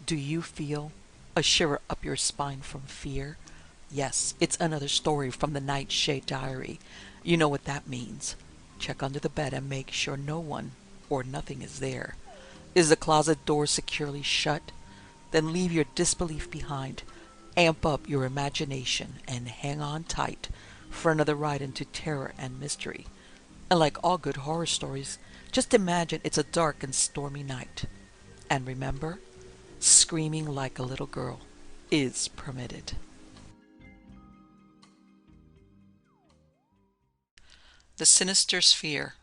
Do you feel a shiver up your spine from fear? Yes, it's another story from the Nightshade diary. You know what that means. Check under the bed and make sure no one or nothing is there. Is the closet door securely shut? Then leave your disbelief behind. Amp up your imagination and hang on tight for another ride into terror and mystery. And like all good horror stories, just imagine it's a dark and stormy night. And remember, screaming like a little girl is permitted. The Sinister Sphere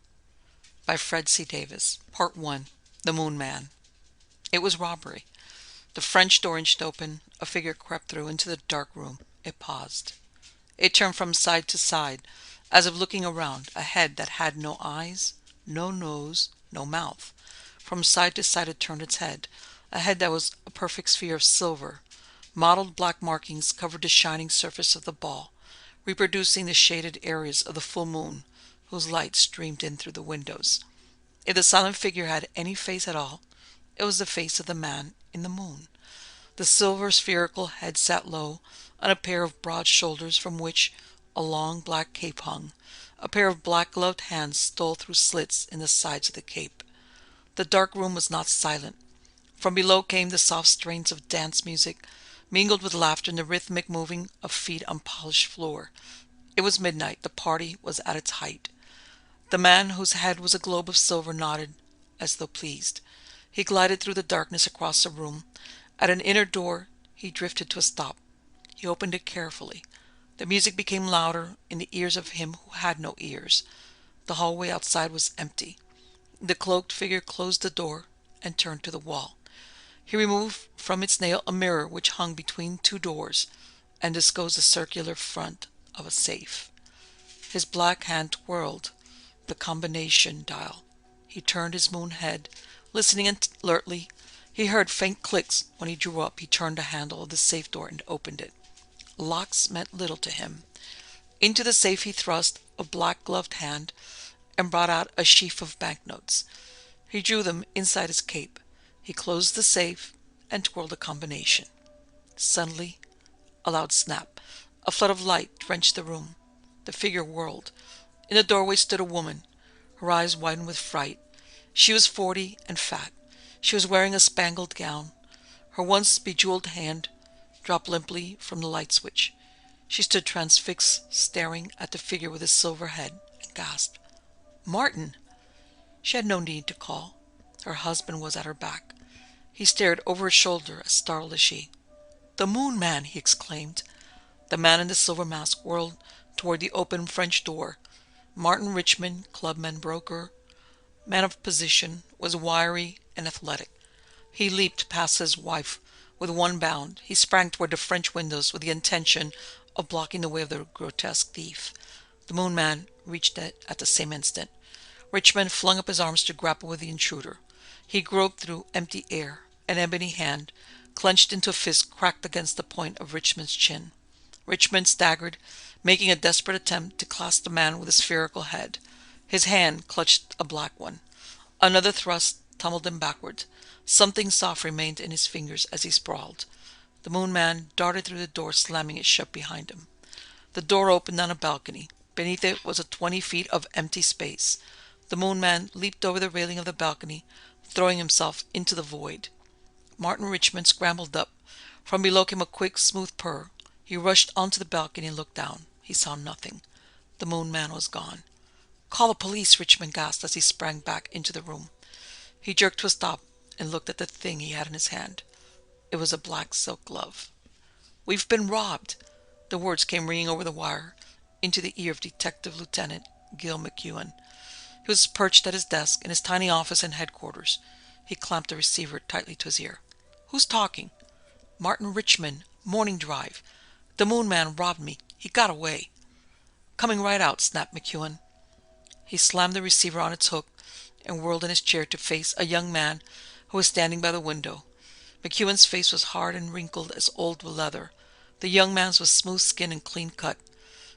by Fred C. Davis. Part 1. The Moon Man. It was robbery. The French door inched open. A figure crept through into the dark room. It paused. It turned from side to side, as if looking around, a head that had no eyes, no nose, no mouth. From side to side it turned its head, a head that was a perfect sphere of silver. Mottled black markings covered the shining surface of the ball, reproducing the shaded areas of the full moon, whose light streamed in through the windows. If the silent figure had any face at all, it was the face of the man in the moon. The silver spherical head sat low on a pair of broad shoulders from which a long black cape hung. A pair of black gloved hands stole through slits in the sides of the cape. The dark room was not silent. From below came the soft strains of dance music, mingled with laughter and the rhythmic moving of feet on polished floor. It was midnight. The party was at its height. The man whose head was a globe of silver nodded as though pleased. He glided through the darkness across the room. At an inner door he drifted to a stop. He opened it carefully. The music became louder in the ears of him who had no ears. The hallway outside was empty. The cloaked figure closed the door and turned to the wall. He removed from its nail a mirror which hung between two doors and disclosed the circular front of a safe. His black hand twirled the combination dial. He turned his moon head, listening alertly. He heard faint clicks. When he drew up, he turned the handle of the safe door and opened it. Locks meant little to him. Into the safe he thrust a black-gloved hand and brought out a sheaf of banknotes. He drew them inside his cape. He closed the safe and twirled the combination. Suddenly, a loud snap. A flood of light drenched the room. The figure whirled. In the doorway stood a woman. Her eyes widened with fright. She was 40 and fat. She was wearing a spangled gown. Her once bejeweled hand dropped limply from the light switch. She stood transfixed, staring at the figure with the silver head, and gasped, "Martin!" She had no need to call. Her husband was at her back. He stared over his shoulder, as startled as she. "The Moon Man!" he exclaimed. The man in the silver mask whirled toward the open French door. Martin Richmond, clubman, broker, man of position, was wiry and athletic. He leaped past his wife with one bound. He sprang toward the French windows with the intention of blocking the way of the grotesque thief. The Moon Man reached it at the same instant. Richmond flung up his arms to grapple with the intruder. He groped through empty air. An ebony hand, clenched into a fist, cracked against the point of Richmond's chin. Richmond staggered, making a desperate attempt to clasp the man with a spherical head. His hand clutched a black one. Another thrust tumbled him backward. Something soft remained in his fingers as he sprawled. The Moon Man darted through the door, slamming it shut behind him. The door opened on a balcony. Beneath it was 20 feet of empty space. The Moon Man leaped over the railing of the balcony, throwing himself into the void. Martin Richmond scrambled up. From below came a quick, smooth purr. He rushed onto the balcony and looked down. He saw nothing. The Moon Man was gone. "Call the police!" Richmond gasped as he sprang back into the room. He jerked to a stop and looked at the thing he had in his hand. It was a black silk glove. "We've been robbed!" The words came ringing over the wire into the ear of Detective Lieutenant Gil McEwen. He was perched at his desk in his tiny office in headquarters. He clamped the receiver tightly to his ear. "Who's talking?" "Martin Richmond, morning drive. The Moon Man robbed me. He got away." "Coming right out," snapped McEwen. He slammed the receiver on its hook and whirled in his chair to face a young man who was standing by the window. McEwen's face was hard and wrinkled as old leather. The young man's was smooth skin and clean cut.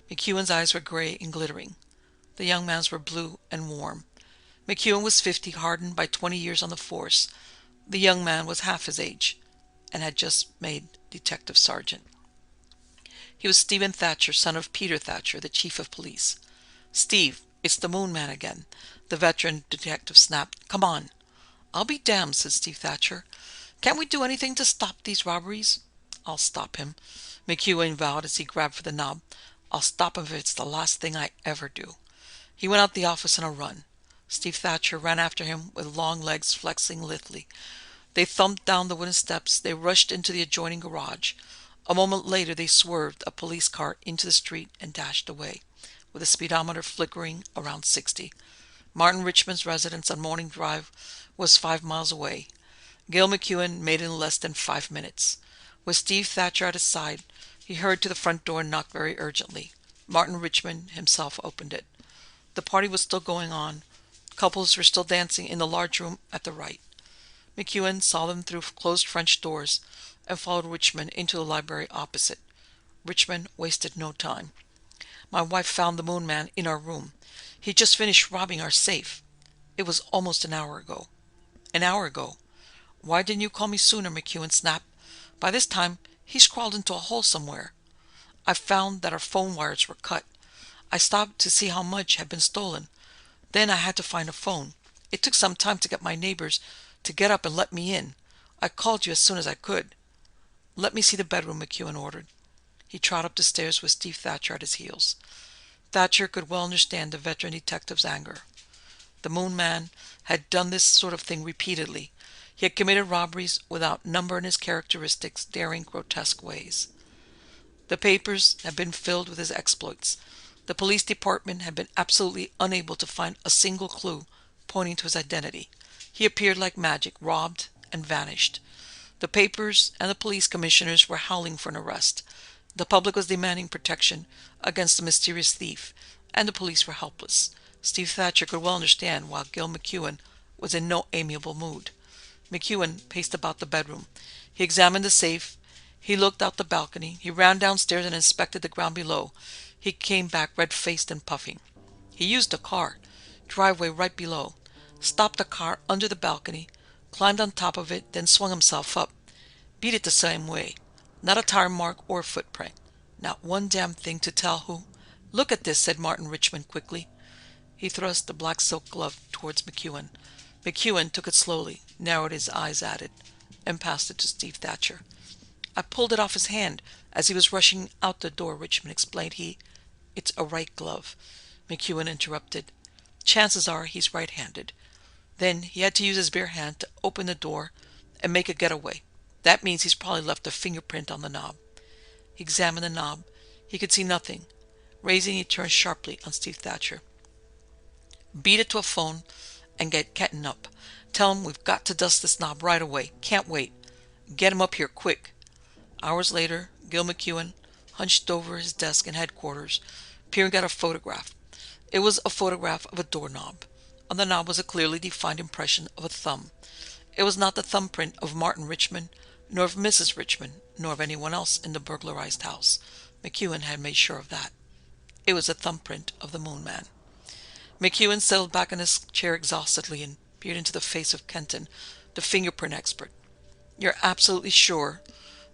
McEwen's eyes were gray and glittering. The young man's were blue and warm. McEwen was 50, hardened by 20 years on the force. The young man was half his age. and had just made detective sergeant. He was Stephen Thatcher, son of Peter Thatcher, the chief of police. "Steve, it's the Moon Man again," the veteran detective snapped. "Come on." "I'll be damned," said Steve Thatcher. "Can't we do anything to stop these robberies?" "I'll stop him," McEwen vowed as he grabbed for the knob. "I'll stop him if it's the last thing I ever do." He went out the office in a run. Steve Thatcher ran after him with long legs flexing lithely. They thumped down the wooden steps. They rushed into the adjoining garage. A moment later they swerved a police car into the street and dashed away, with the speedometer flickering around 60. Martin Richmond's residence on Morning Drive was 5 miles away. Gil McEwen made it in less than 5 minutes. With Steve Thatcher at his side, he hurried to the front door and knocked very urgently. Martin Richmond himself opened it. The party was still going on. Couples were still dancing in the large room at the right. McEwen saw them through closed French doors and followed Richmond into the library opposite. Richmond wasted no time. "My wife found the Moon Man in our room. He just finished robbing our safe. It was almost an hour ago." "An hour ago? Why didn't you call me sooner?" McEwen snapped. "By this time, he's crawled into a hole somewhere. I found that our phone wires were cut. I stopped to see how much had been stolen. Then I had to find a phone. It took some time to get my neighbors to get up and let me in. I called you as soon as I could." "Let me see the bedroom," McEwen ordered. He trotted up the stairs with Steve Thatcher at his heels. Thatcher could well understand the veteran detective's anger. The Moon Man had done this sort of thing repeatedly. He had committed robberies without number in his characteristics, daring, grotesque ways. The papers had been filled with his exploits. The police department had been absolutely unable to find a single clue pointing to his identity. He appeared like magic, robbed and vanished. The papers and the police commissioners were howling for an arrest. The public was demanding protection against the mysterious thief, and the police were helpless. Steve Thatcher could well understand why Gil McEwen was in no amiable mood. McEwen paced about the bedroom. He examined the safe. He looked out the balcony. He ran downstairs and inspected the ground below. He came back red-faced and puffing. He used a car, driveway right below, stopped the car under the balcony, climbed on top of it, then swung himself up. Beat it the same way. Not a tire mark or footprint. Not one damn thing to tell who. "Look at this," said Martin Richmond quickly. He thrust the black silk glove towards McEwen. McEwen took it slowly, narrowed his eyes at it, and passed it to Steve Thatcher. "I pulled it off his hand as he was rushing out the door," Richmond explained. "It's a right glove," McEwen interrupted. "Chances are he's right-handed. Then he had to use his bare hand to open the door and make a getaway. That means he's probably left a fingerprint on the knob." He examined the knob. He could see nothing. Raising, he turned sharply on Steve Thatcher. "Beat it to a phone and get Kenton up. Tell him we've got to dust this knob right away. Can't wait. Get him up here quick." Hours later, Gil McEwen hunched over his desk in headquarters, peering at a photograph. It was a photograph of a doorknob. On the knob was a clearly defined impression of a thumb. It was not the thumbprint of Martin Richmond, nor of Mrs. Richmond, nor of anyone else in the burglarized house. McEwen had made sure of that. It was a thumbprint of the Moon Man. McEwen settled back in his chair exhaustedly and peered into the face of Kenton, the fingerprint expert. "You're absolutely sure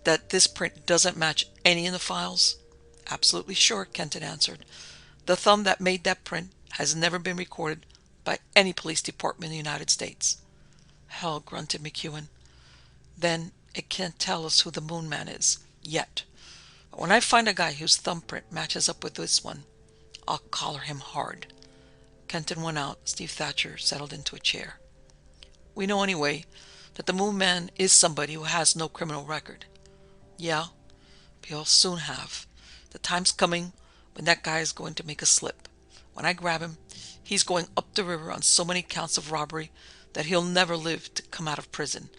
that this print doesn't match any in the files?" "Absolutely sure," Kenton answered. "The thumb that made that print has never been recorded by any police department in the United States." "Hell," grunted McEwen. "Then it can't tell us who the Moon Man is. Yet. But when I find a guy whose thumbprint matches up with this one, I'll collar him hard." Kenton went out. Steve Thatcher settled into a chair. "We know anyway that the Moon Man is somebody who has no criminal record." "Yeah, but he'll soon have. The time's coming when that guy is going to make a slip. When I grab him, he's going up the river on so many counts of robbery that he'll never live to come out of prison.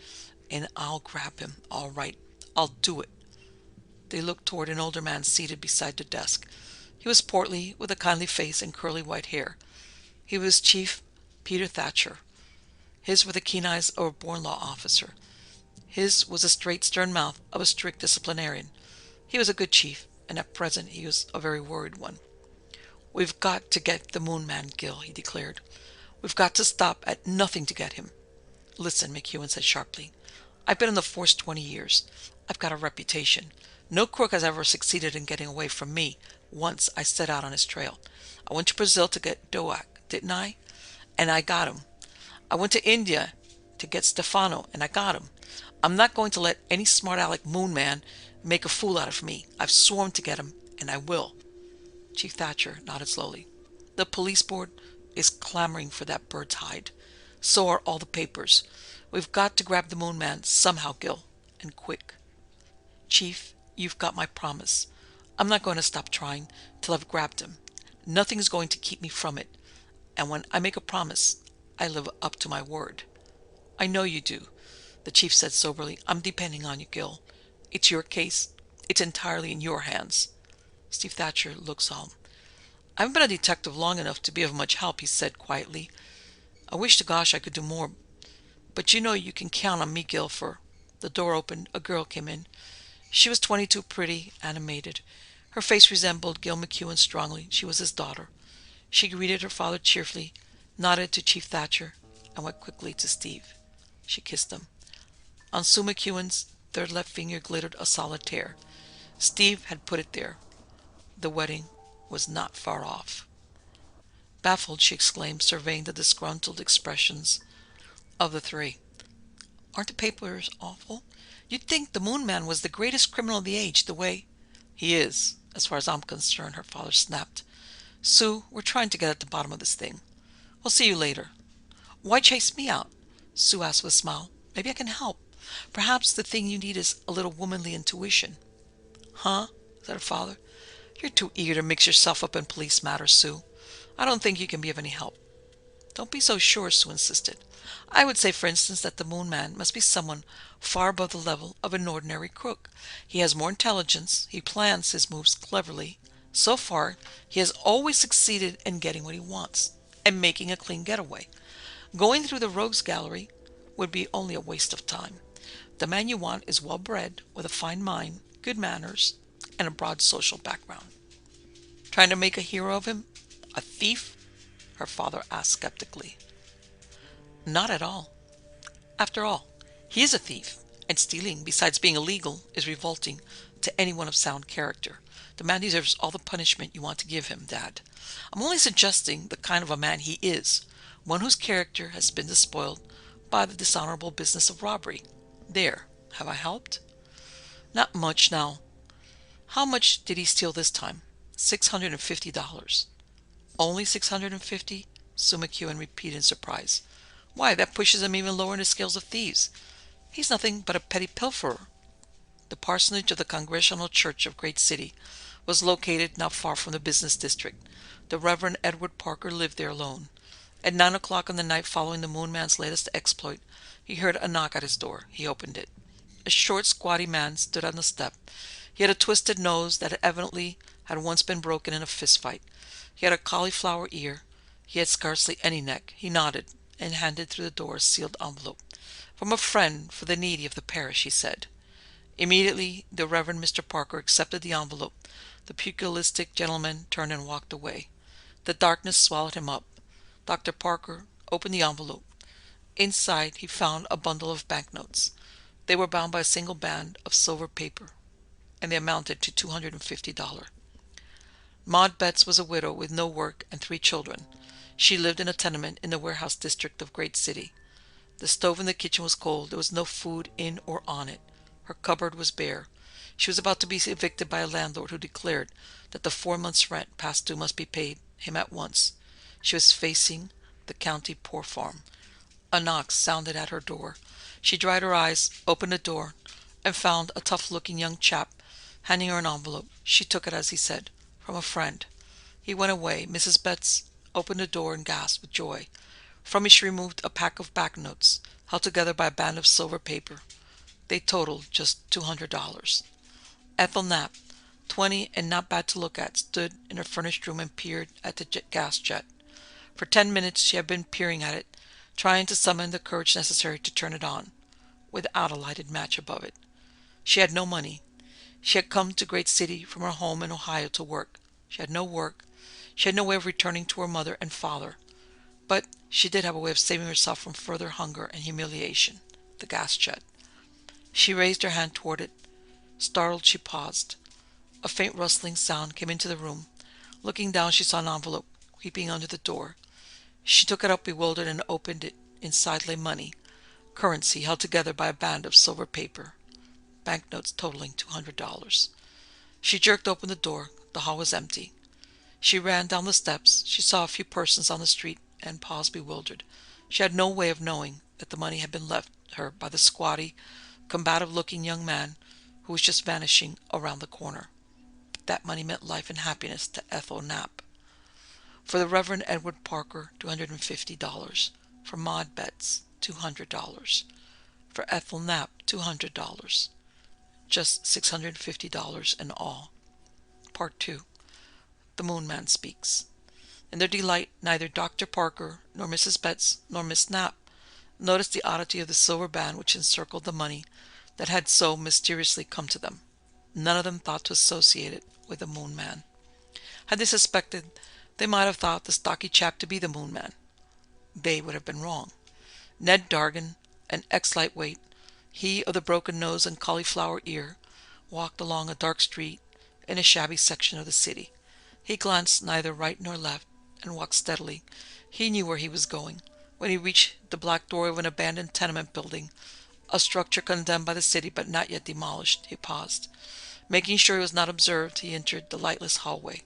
And I'll grab him, all right. I'll do it." They looked toward an older man seated beside the desk. He was portly, with a kindly face and curly white hair. He was Chief Peter Thatcher. His were the keen eyes of a born law officer. His was the straight, stern mouth of a strict disciplinarian. He was a good chief, and at present he was a very worried one. "We've got to get the Moon Man, Gil," he declared. "We've got to stop at nothing to get him." "Listen," McEwen said sharply. I've been in the force 20 years. I've got a reputation. No crook has ever succeeded in getting away from me once I set out on his trail. I went to Brazil to get Doak, didn't I? And I got him. I went to India to get Stefano, and I got him. I'm not going to let any smart aleck moon man make a fool out of me. I've sworn to get him, and I will. Chief Thatcher nodded slowly. The police board is clamoring for that bird's hide. So are all the papers. We've got to grab the moon man somehow, Gil, and quick. Chief, you've got my promise. I'm not going to stop trying till I've grabbed him. Nothing's going to keep me from it. And when I make a promise, I live up to my word. I know you do, the chief said soberly. I'm depending on you, Gil. It's your case. It's entirely in your hands. Steve Thatcher looked solemn. I haven't been a detective long enough to be of much help, he said quietly. I wish to gosh I could do more, but you know you can count on me, Gil, for... The door opened. A girl came in. She was 22, pretty, animated. Her face resembled Gil McEwen strongly. She was his daughter. She greeted her father cheerfully, nodded to Chief Thatcher, and went quickly to Steve. She kissed him. On Sue McEwen's third left finger glittered a solitaire. Steve had put it there. The wedding was not far off. Baffled, she exclaimed, surveying the disgruntled expressions of the three. Aren't the papers awful? You'd think the Moon Man was the greatest criminal of the age, the way... He is, as far as I'm concerned, her father snapped. Sue, we're trying to get at the bottom of this thing. We'll see you later. Why chase me out? Sue asked with a smile. Maybe I can help. Perhaps the thing you need is a little womanly intuition. Huh? Said her father. You're too eager to mix yourself up in police matters, Sue. I don't think you can be of any help. Don't be so sure, Sue insisted. I would say, for instance, that the Moon Man must be someone far above the level of an ordinary crook. He has more intelligence. He plans his moves cleverly. So far, he has always succeeded in getting what he wants and making a clean getaway. Going through the rogues gallery would be only a waste of time. The man you want is well-bred, with a fine mind, good manners, and a broad social background. Trying to make a hero of him? A thief? Her father asked skeptically. Not at all. After all, he is a thief, and stealing, besides being illegal, is revolting to anyone of sound character. The man deserves all the punishment you want to give him, Dad. I'm only suggesting the kind of a man he is, one whose character has been despoiled by the dishonorable business of robbery. There, have I helped? Not much now. How much did he steal this time? $650. Only $650? Sue McEwen repeated in surprise. Why, that pushes him even lower in the scales of thieves. He's nothing but a petty pilferer. The parsonage of the Congregational Church of Great City was located not far from the business district. The Reverend Edward Parker lived there alone. At 9 o'clock on the night following the Moon Man's latest exploit, he heard a knock at his door. He opened it. A short, squatty man stood on the step. He had a twisted nose that evidently had once been broken in a fistfight. He had a cauliflower ear. He had scarcely any neck. He nodded and handed through the door a sealed envelope. From a friend for the needy of the parish, he said. Immediately, the Reverend Mr. Parker accepted the envelope. The pugilistic gentleman turned and walked away. The darkness swallowed him up. Dr. Parker opened the envelope. Inside, he found a bundle of banknotes. They were bound by a single band of silver paper, and they amounted to $250. Maud Betts was a widow with no work and 3 children. She lived in a tenement in the warehouse district of Great City. The stove in the kitchen was cold. There was no food in or on it. Her cupboard was bare. She was about to be evicted by a landlord who declared that the 4 months' rent past due must be paid him at once. She was facing the county poor farm. A knock sounded at her door. She dried her eyes, opened the door, and found a tough-looking young chap handing her an envelope. She took it as he said, from a friend. He went away. Mrs. Betts opened the door and gasped with joy. From it she removed a pack of banknotes, held together by a band of silver paper. They totaled just $200. Ethel Knapp, 20 and not bad to look at, stood in her furnished room and peered at the gas jet. For 10 minutes she had been peering at it, trying to summon the courage necessary to turn it on, without a lighted match above it. She had no money. She had come to Great City from her home in Ohio to work. She had no work. She had no way of returning to her mother and father. But she did have a way of saving herself from further hunger and humiliation. The gas jet. She raised her hand toward it. Startled, she paused. A faint rustling sound came into the room. Looking down, she saw an envelope creeping under the door. She took it up, bewildered, and opened it. Inside lay money, currency held together by a band of silver paper, banknotes totaling $200. She jerked open the door. The hall was empty. She ran down the steps. She saw a few persons on the street and paused, bewildered. She had no way of knowing that the money had been left her by the squatty, combative-looking young man who was just vanishing around the corner. But that money meant life and happiness to Ethel Knapp. For the Reverend Edward Parker, $250. For Maud Betts, $200. For Ethel Knapp, $200. Just $650 in all. Part 2. The Moon Man Speaks. In their delight, neither Dr. Parker, nor Mrs. Betts, nor Miss Knapp noticed the oddity of the silver band which encircled the money that had so mysteriously come to them. None of them thought to associate it with the Moon Man. Had they suspected, they might have thought the stocky chap to be the Moon Man. They would have been wrong. Ned Dargan, an ex-lightweight, he of the broken nose and cauliflower ear, walked along a dark street in a shabby section of the city. He glanced neither right nor left, and walked steadily. He knew where he was going. When he reached the black door of an abandoned tenement building, a structure condemned by the city but not yet demolished, he paused. Making sure he was not observed, he entered the lightless hallway.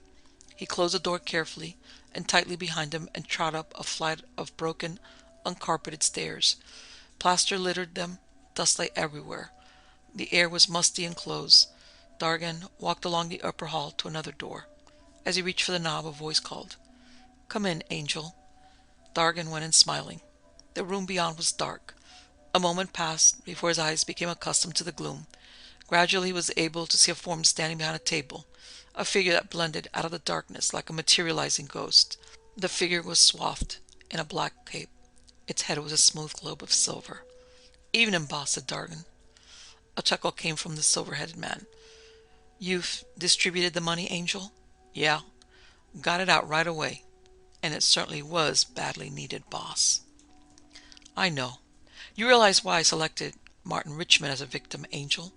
He closed the door carefully and tightly behind him and trod up a flight of broken, uncarpeted stairs. Plaster littered them, dust lay everywhere. The air was musty and close. Dargan walked along the upper hall to another door. As he reached for the knob, a voice called, "Come in, Angel." Dargan went in, smiling. The room beyond was dark. A moment passed before his eyes became accustomed to the gloom. Gradually he was able to see a form standing behind a table, a figure that blended out of the darkness like a materializing ghost. The figure was swathed in a black cape. Its head was a smooth globe of silver. "Evening, boss," said Dargan. A chuckle came from the silver-headed man. "You've distributed the money, Angel?" "Yeah. Got it out right away. And it certainly was badly needed, boss." "I know. You realize why I selected Martin Richmond as a victim, Angel?"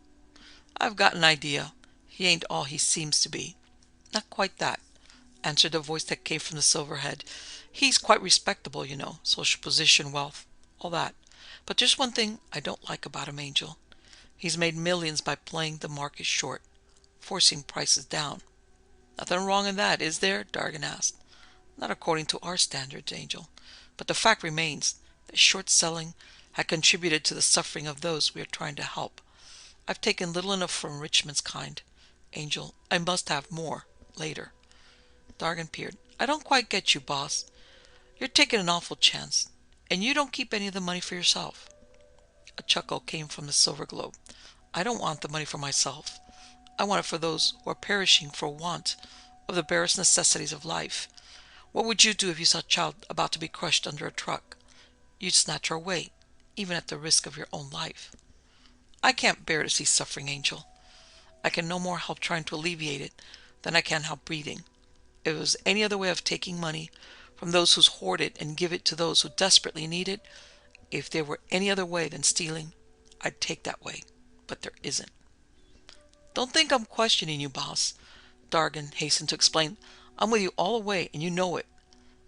"I've got an idea. He ain't all he seems to be." "Not quite that," answered the voice that came from the silver head. "He's quite respectable, you know, social position, wealth, all that. But there's one thing I don't like about him, Angel. He's made millions by playing the market short, forcing prices down." "Nothing wrong in that, is there?" Dargan asked. "Not according to our standards, Angel. But the fact remains that short selling had contributed to the suffering of those we are trying to help. I've taken little enough from Richmond's kind, Angel. I must have more, later." Dargan peered. "I don't quite get you, boss. You're taking an awful chance, and you don't keep any of the money for yourself." A chuckle came from the silver globe. "I don't want the money for myself. I want it for those who are perishing for want of the barest necessities of life. What would you do if you saw a child about to be crushed under a truck? You'd snatch her away, even at the risk of your own life." "I can't bear to see suffering, Angel. I can no more help trying to alleviate it than I can help breathing. If it was any other way of taking money from those who hoard it and give it to those who desperately need it, if there were any other way than stealing, I'd take that way. But there isn't." "Don't think I'm questioning you, boss," Dargan hastened to explain. "I'm with you all the way, and you know it."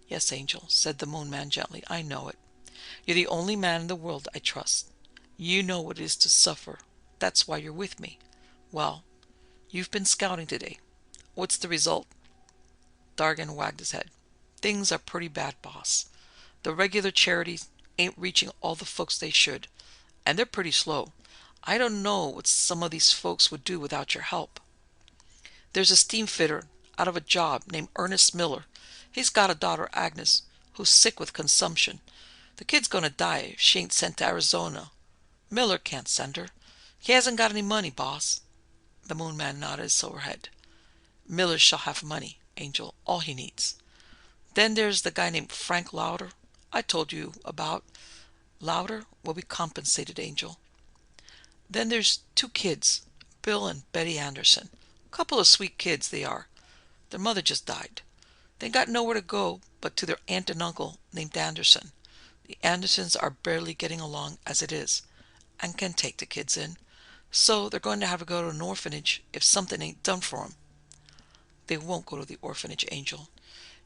"Yes, Angel," said the Moon Man gently, "I know it. You're the only man in the world I trust. You know what it is to suffer. That's why you're with me. Well, you've been scouting today. What's the result?" Dargan wagged his head. "Things are pretty bad, boss. The regular charities ain't reaching all the folks they should, and they're pretty slow. I don't know what some of these folks would do without your help. There's a steam fitter out of a job named Ernest Miller. He's got a daughter, Agnes, who's sick with consumption. The kid's gonna die if she ain't sent to Arizona. Miller can't send her. He hasn't got any money, boss." The Moon Man nodded his silver head. "Miller shall have money, Angel, all he needs. Then there's the guy named Frank Lauder I told you about. Lauder will be compensated, Angel. Then there's two kids, Bill and Betty Anderson. Couple of sweet kids they are. Their mother just died. They got nowhere to go but to their aunt and uncle named Anderson. The Andersons are barely getting along as it is, and can take the kids in. So they're going to have to go to an orphanage if something ain't done for 'em. They won't go to the orphanage, Angel.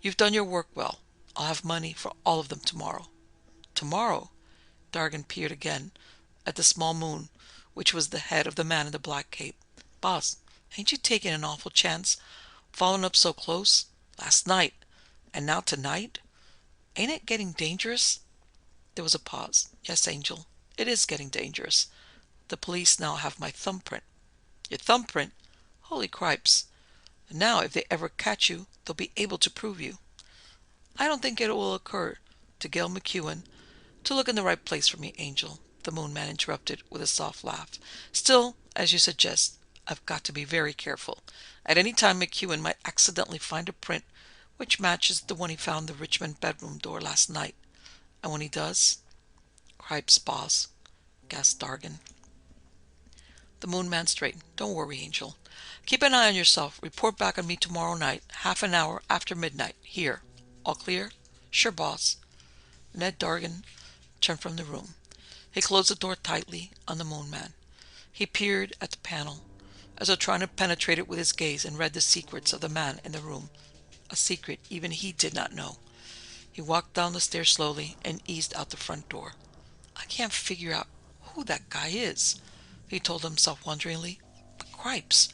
You've done your work well. I'll have money for all of them tomorrow. Tomorrow? Dargan peered again at the small moon, which was the head of the man in the black cape. Boss, ain't you taking an awful chance, following up so close? Last night, and now tonight? Ain't it getting dangerous? There was a pause. Yes, Angel, it is getting dangerous. The police now have my thumbprint. Your thumbprint? Holy cripes. Now, if they ever catch you, they'll be able to prove you. I don't think it will occur to Gail McEwen to look in the right place for me, Angel, the Moon Man interrupted with a soft laugh. Still, as you suggest, I've got to be very careful. At any time, McEwen might accidentally find a print which matches the one he found in the Richmond bedroom door last night. And when he does... Cripes, boss, gasped Dargan. The Moon Man straightened. Don't worry, Angel. Keep an eye on yourself. Report back on me tomorrow night, half an hour after midnight. Here. All clear? Sure, boss. Ned Dargan turned from the room. He closed the door tightly on the Moon Man. He peered at the panel, as though trying to penetrate it with his gaze, and read the secrets of the man in the room. A secret even he did not know. He walked down the stairs slowly and eased out the front door. I can't figure out who that guy is, he told himself wonderingly. But cripes,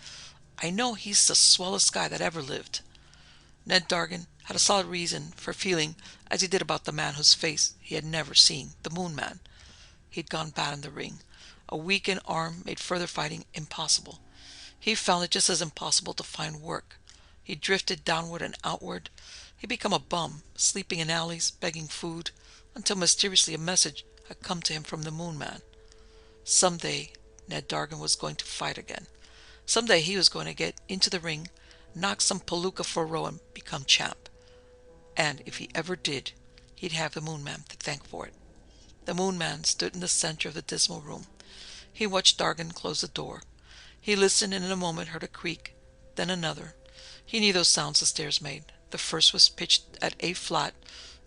I know he's the swellest guy that ever lived. Ned Dargan had a solid reason for feeling as he did about the man whose face he had never seen, the Moon Man. He'd gone bad in the ring. A weakened arm made further fighting impossible. He found it just as impossible to find work. He drifted downward and outward. He'd become a bum, sleeping in alleys, begging food, until mysteriously a message had come to him from the Moon Man. Someday, Ned Dargan was going to fight again. Someday he was going to get into the ring, knock some palooka for a row, and become champ. And if he ever did, he'd have the Moon Man to thank for it. The Moon Man stood in the center of the dismal room. He watched Dargan close the door. He listened and in a moment heard a creak, then another. He knew those sounds the stairs made. The first was pitched at A flat,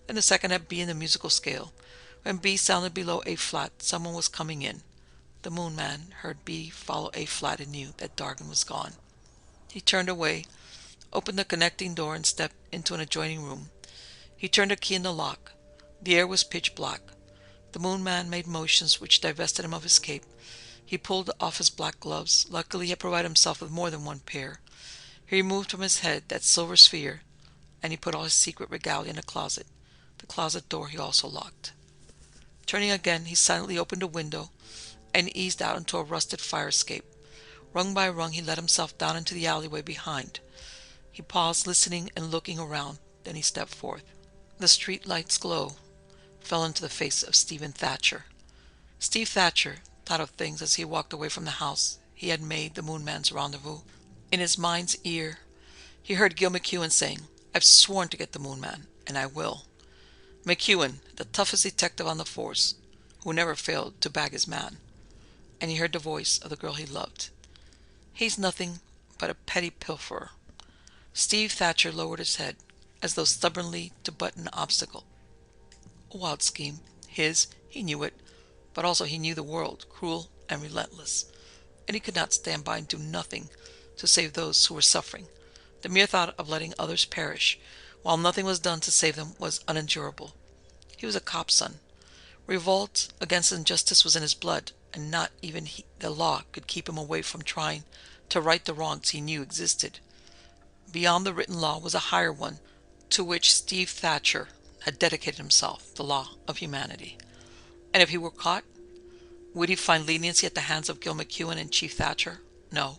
and the second at B in the musical scale. When B sounded below A flat, someone was coming in. The Moon Man heard B follow A flat and knew that Dargan was gone. He turned away, opened the connecting door, and stepped into an adjoining room. He turned a key in the lock. The air was pitch black. The Moon Man made motions which divested him of his cape. He pulled off his black gloves. Luckily, he had provided himself with more than one pair. He removed from his head that silver sphere, and he put all his secret regalia in a closet. The closet door he also locked. Turning again, he silently opened a window and eased out into a rusted fire escape. Rung by rung, he let himself down into the alleyway behind. He paused, listening and looking around. Then he stepped forth. The street light's glow fell into the face of Stephen Thatcher. Steve Thatcher thought of things as he walked away from the house he had made the Moon Man's rendezvous. In his mind's ear, he heard Gil McEwen saying, I've sworn to get the Moon Man, and I will. McEwen, the toughest detective on the force, who never failed to bag his man. And he heard the voice of the girl he loved. He's nothing but a petty pilferer. Steve Thatcher lowered his head, as though stubbornly to butt an obstacle. A wild scheme. His, he knew it, but also he knew the world, cruel and relentless. And he could not stand by and do nothing to save those who were suffering. The mere thought of letting others perish, while nothing was done to save them, was unendurable. He was a cop's son. Revolt against injustice was in his blood, and not even the law could keep him away from trying to right the wrongs he knew existed. Beyond the written law was a higher one, to which Steve Thatcher had dedicated himself, the law of humanity. And if he were caught, would he find leniency at the hands of Gil McEwen and Chief Thatcher? No,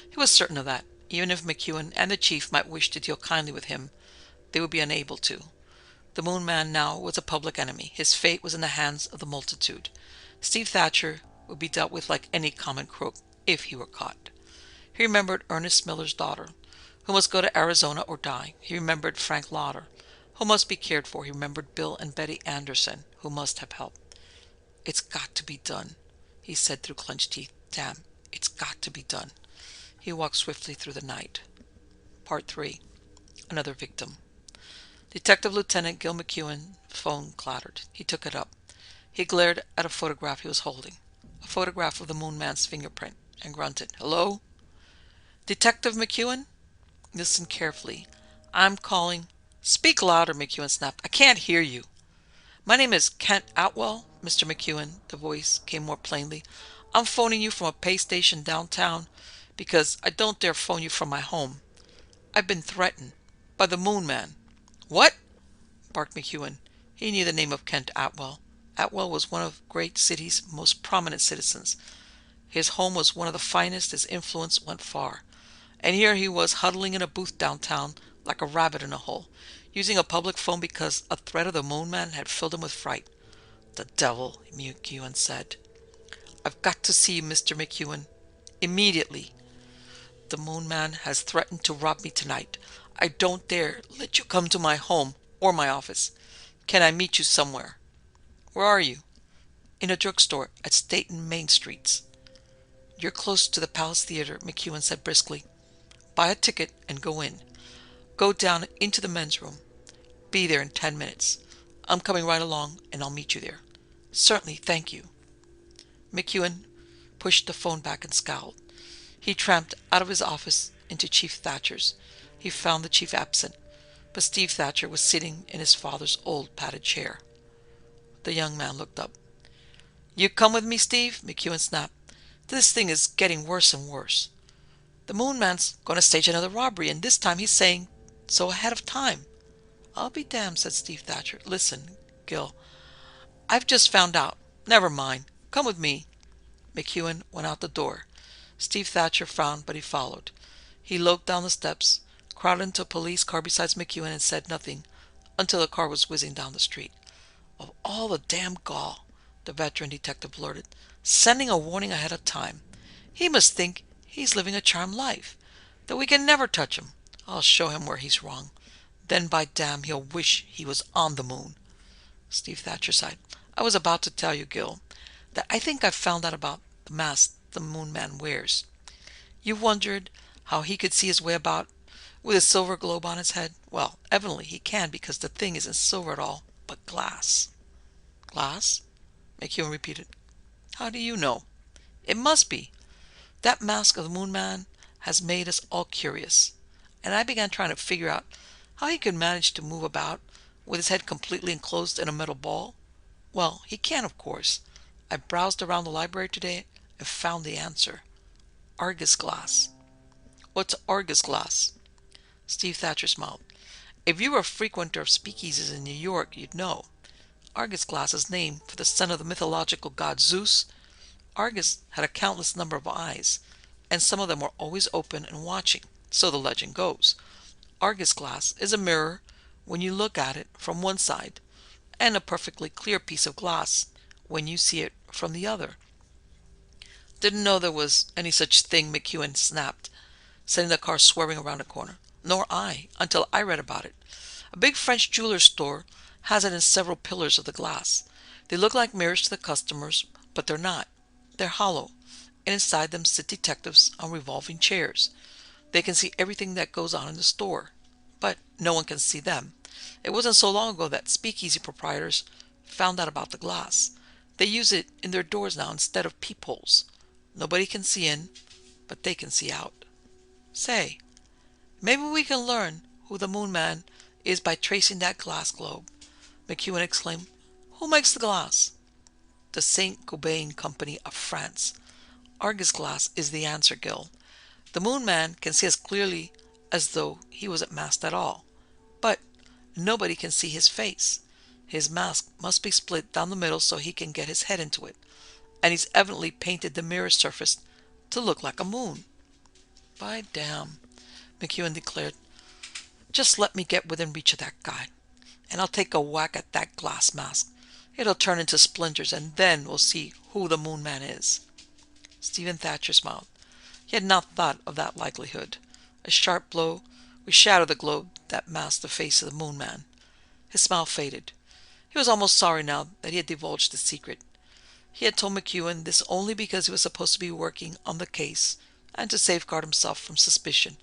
he was certain of that. Even if McEwen and the Chief might wish to deal kindly with him, they would be unable to. The Moon Man now was a public enemy. His fate was in the hands of the multitude. Steve Thatcher would be dealt with like any common crook if he were caught. He remembered Ernest Miller's daughter, who must go to Arizona or die. He remembered Frank Lauder, who must be cared for. He remembered Bill and Betty Anderson, who must have help. It's got to be done, he said through clenched teeth. Damn, it's got to be done. He walked swiftly through the night. Part 3. Another victim. Detective Lieutenant Gil McEwen's phone clattered. He took it up. He glared at a photograph he was holding. A photograph of the Moon Man's fingerprint. and grunted. "Hello? Detective McEwen? Listen carefully. I'm calling—" "Speak louder," McEwen snapped. "I can't hear you." "My name is Kent Atwell, Mr. McEwen," the voice came more plainly. "I'm phoning you from a pay station downtown because I don't dare phone you from my home. I've been threatened by the Moon Man." "What?" barked McEwen. He knew the name of Kent Atwell. Atwell was one of Great City's most prominent citizens. His home was one of the finest, his influence went far. And here he was huddling in a booth downtown like a rabbit in a hole, using a public phone because a threat of the Moon Man had filled him with fright. "The devil," McEwen said. "I've got to see you, Mr. McEwen. Immediately. The Moon Man has threatened to rob me tonight. I don't dare let you come to my home or my office. Can I meet you somewhere?" "Where are you?" "In a drugstore at State and Main Streets." "You're close to the Palace Theater," McEwen said briskly. "Buy a ticket and go in. Go down into the men's room. Be there in 10 minutes. I'm coming right along and I'll meet you there." "Certainly, thank you." McEwen pushed the phone back and scowled. He tramped out of his office into Chief Thatcher's. He found the chief absent, but Steve Thatcher was sitting in his father's old padded chair. The young man looked up. "You come with me, Steve?" McEwen snapped. "This thing is getting worse and worse. The Moon Man's going to stage another robbery, and this time he's saying so ahead of time." "I'll be damned," said Steve Thatcher. "Listen, Gil, I've just found out. Never mind. Come with me." McEwen went out the door. Steve Thatcher frowned, but he followed. He loped down the steps, crowded into a police car beside McEwen, and said nothing until the car was whizzing down the street. "Of all the damn gall," the veteran detective blurted, "sending a warning ahead of time. He must think he's living a charmed life, that we can never touch him. I'll show him where he's wrong. Then by damn he'll wish he was on the moon." Steve Thatcher sighed. "I was about to tell you, Gil, that I think I've found out about the mask the Moon Man wears. You wondered how he could see his way about with a silver globe on his head? Well, evidently he can, because the thing isn't silver at all, but glass." "Glass?" McEwen repeated. "How do you know?" "It must be. That mask of the Moon Man has made us all curious, and I began trying to figure out how he could manage to move about with his head completely enclosed in a metal ball. Well, he can, of course. I browsed around the library today and found the answer. Argus glass." "What's Argus glass?" Steve Thatcher smiled. "If you were a frequenter of speakeasies in New York, you'd know. Argus glass is named for the son of the mythological god Zeus. Argus had a countless number of eyes, and some of them were always open and watching, so the legend goes. Argus glass is a mirror when you look at it from one side, and a perfectly clear piece of glass when you see it from the other." "Didn't know there was any such thing," McEwen snapped, setting the car swerving around a corner. "Nor I, until I read about it. A big French jeweler's store has it in several pillars of the glass. They look like mirrors to the customers, but they're not. They're hollow, and inside them sit detectives on revolving chairs. They can see everything that goes on in the store, but no one can see them. It wasn't so long ago that speakeasy proprietors found out about the glass. They use it in their doors now instead of peepholes. Nobody can see in, but they can see out. Say, maybe we can learn who the Moon Man is by tracing that glass globe." McEwen exclaimed. "Who makes the glass?" "The Saint Gobain Company of France. Argus glass is the answer, Gil. The Moon Man can see as clearly as though he wasn't masked at all. But nobody can see his face. His mask must be split down the middle so he can get his head into it. And he's evidently painted the mirror surface to look like a moon." "By damn," McEwen declared. "Just let me get within reach of that guy, and I'll take a whack at that glass mask. It'll turn into splinters, and then we'll see who the Moon Man is." Stephen Thatcher smiled. He had not thought of that likelihood. A sharp blow would shatter the globe that masked the face of the Moon Man. His smile faded. He was almost sorry now that he had divulged the secret. He had told McEwen this only because he was supposed to be working on the case, and to safeguard himself from suspicion,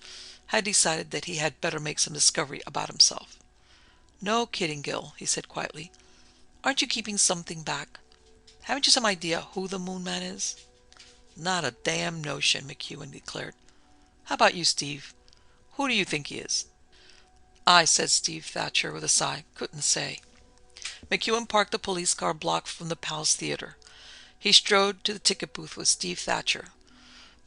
had decided that he had better make some discovery about himself. "No kidding, Gil," he said quietly. "Aren't you keeping something back? Haven't you some idea who the Moon Man is?" Not a damn notion, McEwen declared. How about you, Steve? Who do you think he is? I, said Steve Thatcher with a sigh, couldn't say. McEwen parked the police car a block from the Palace Theater. He strode to the ticket booth with Steve Thatcher.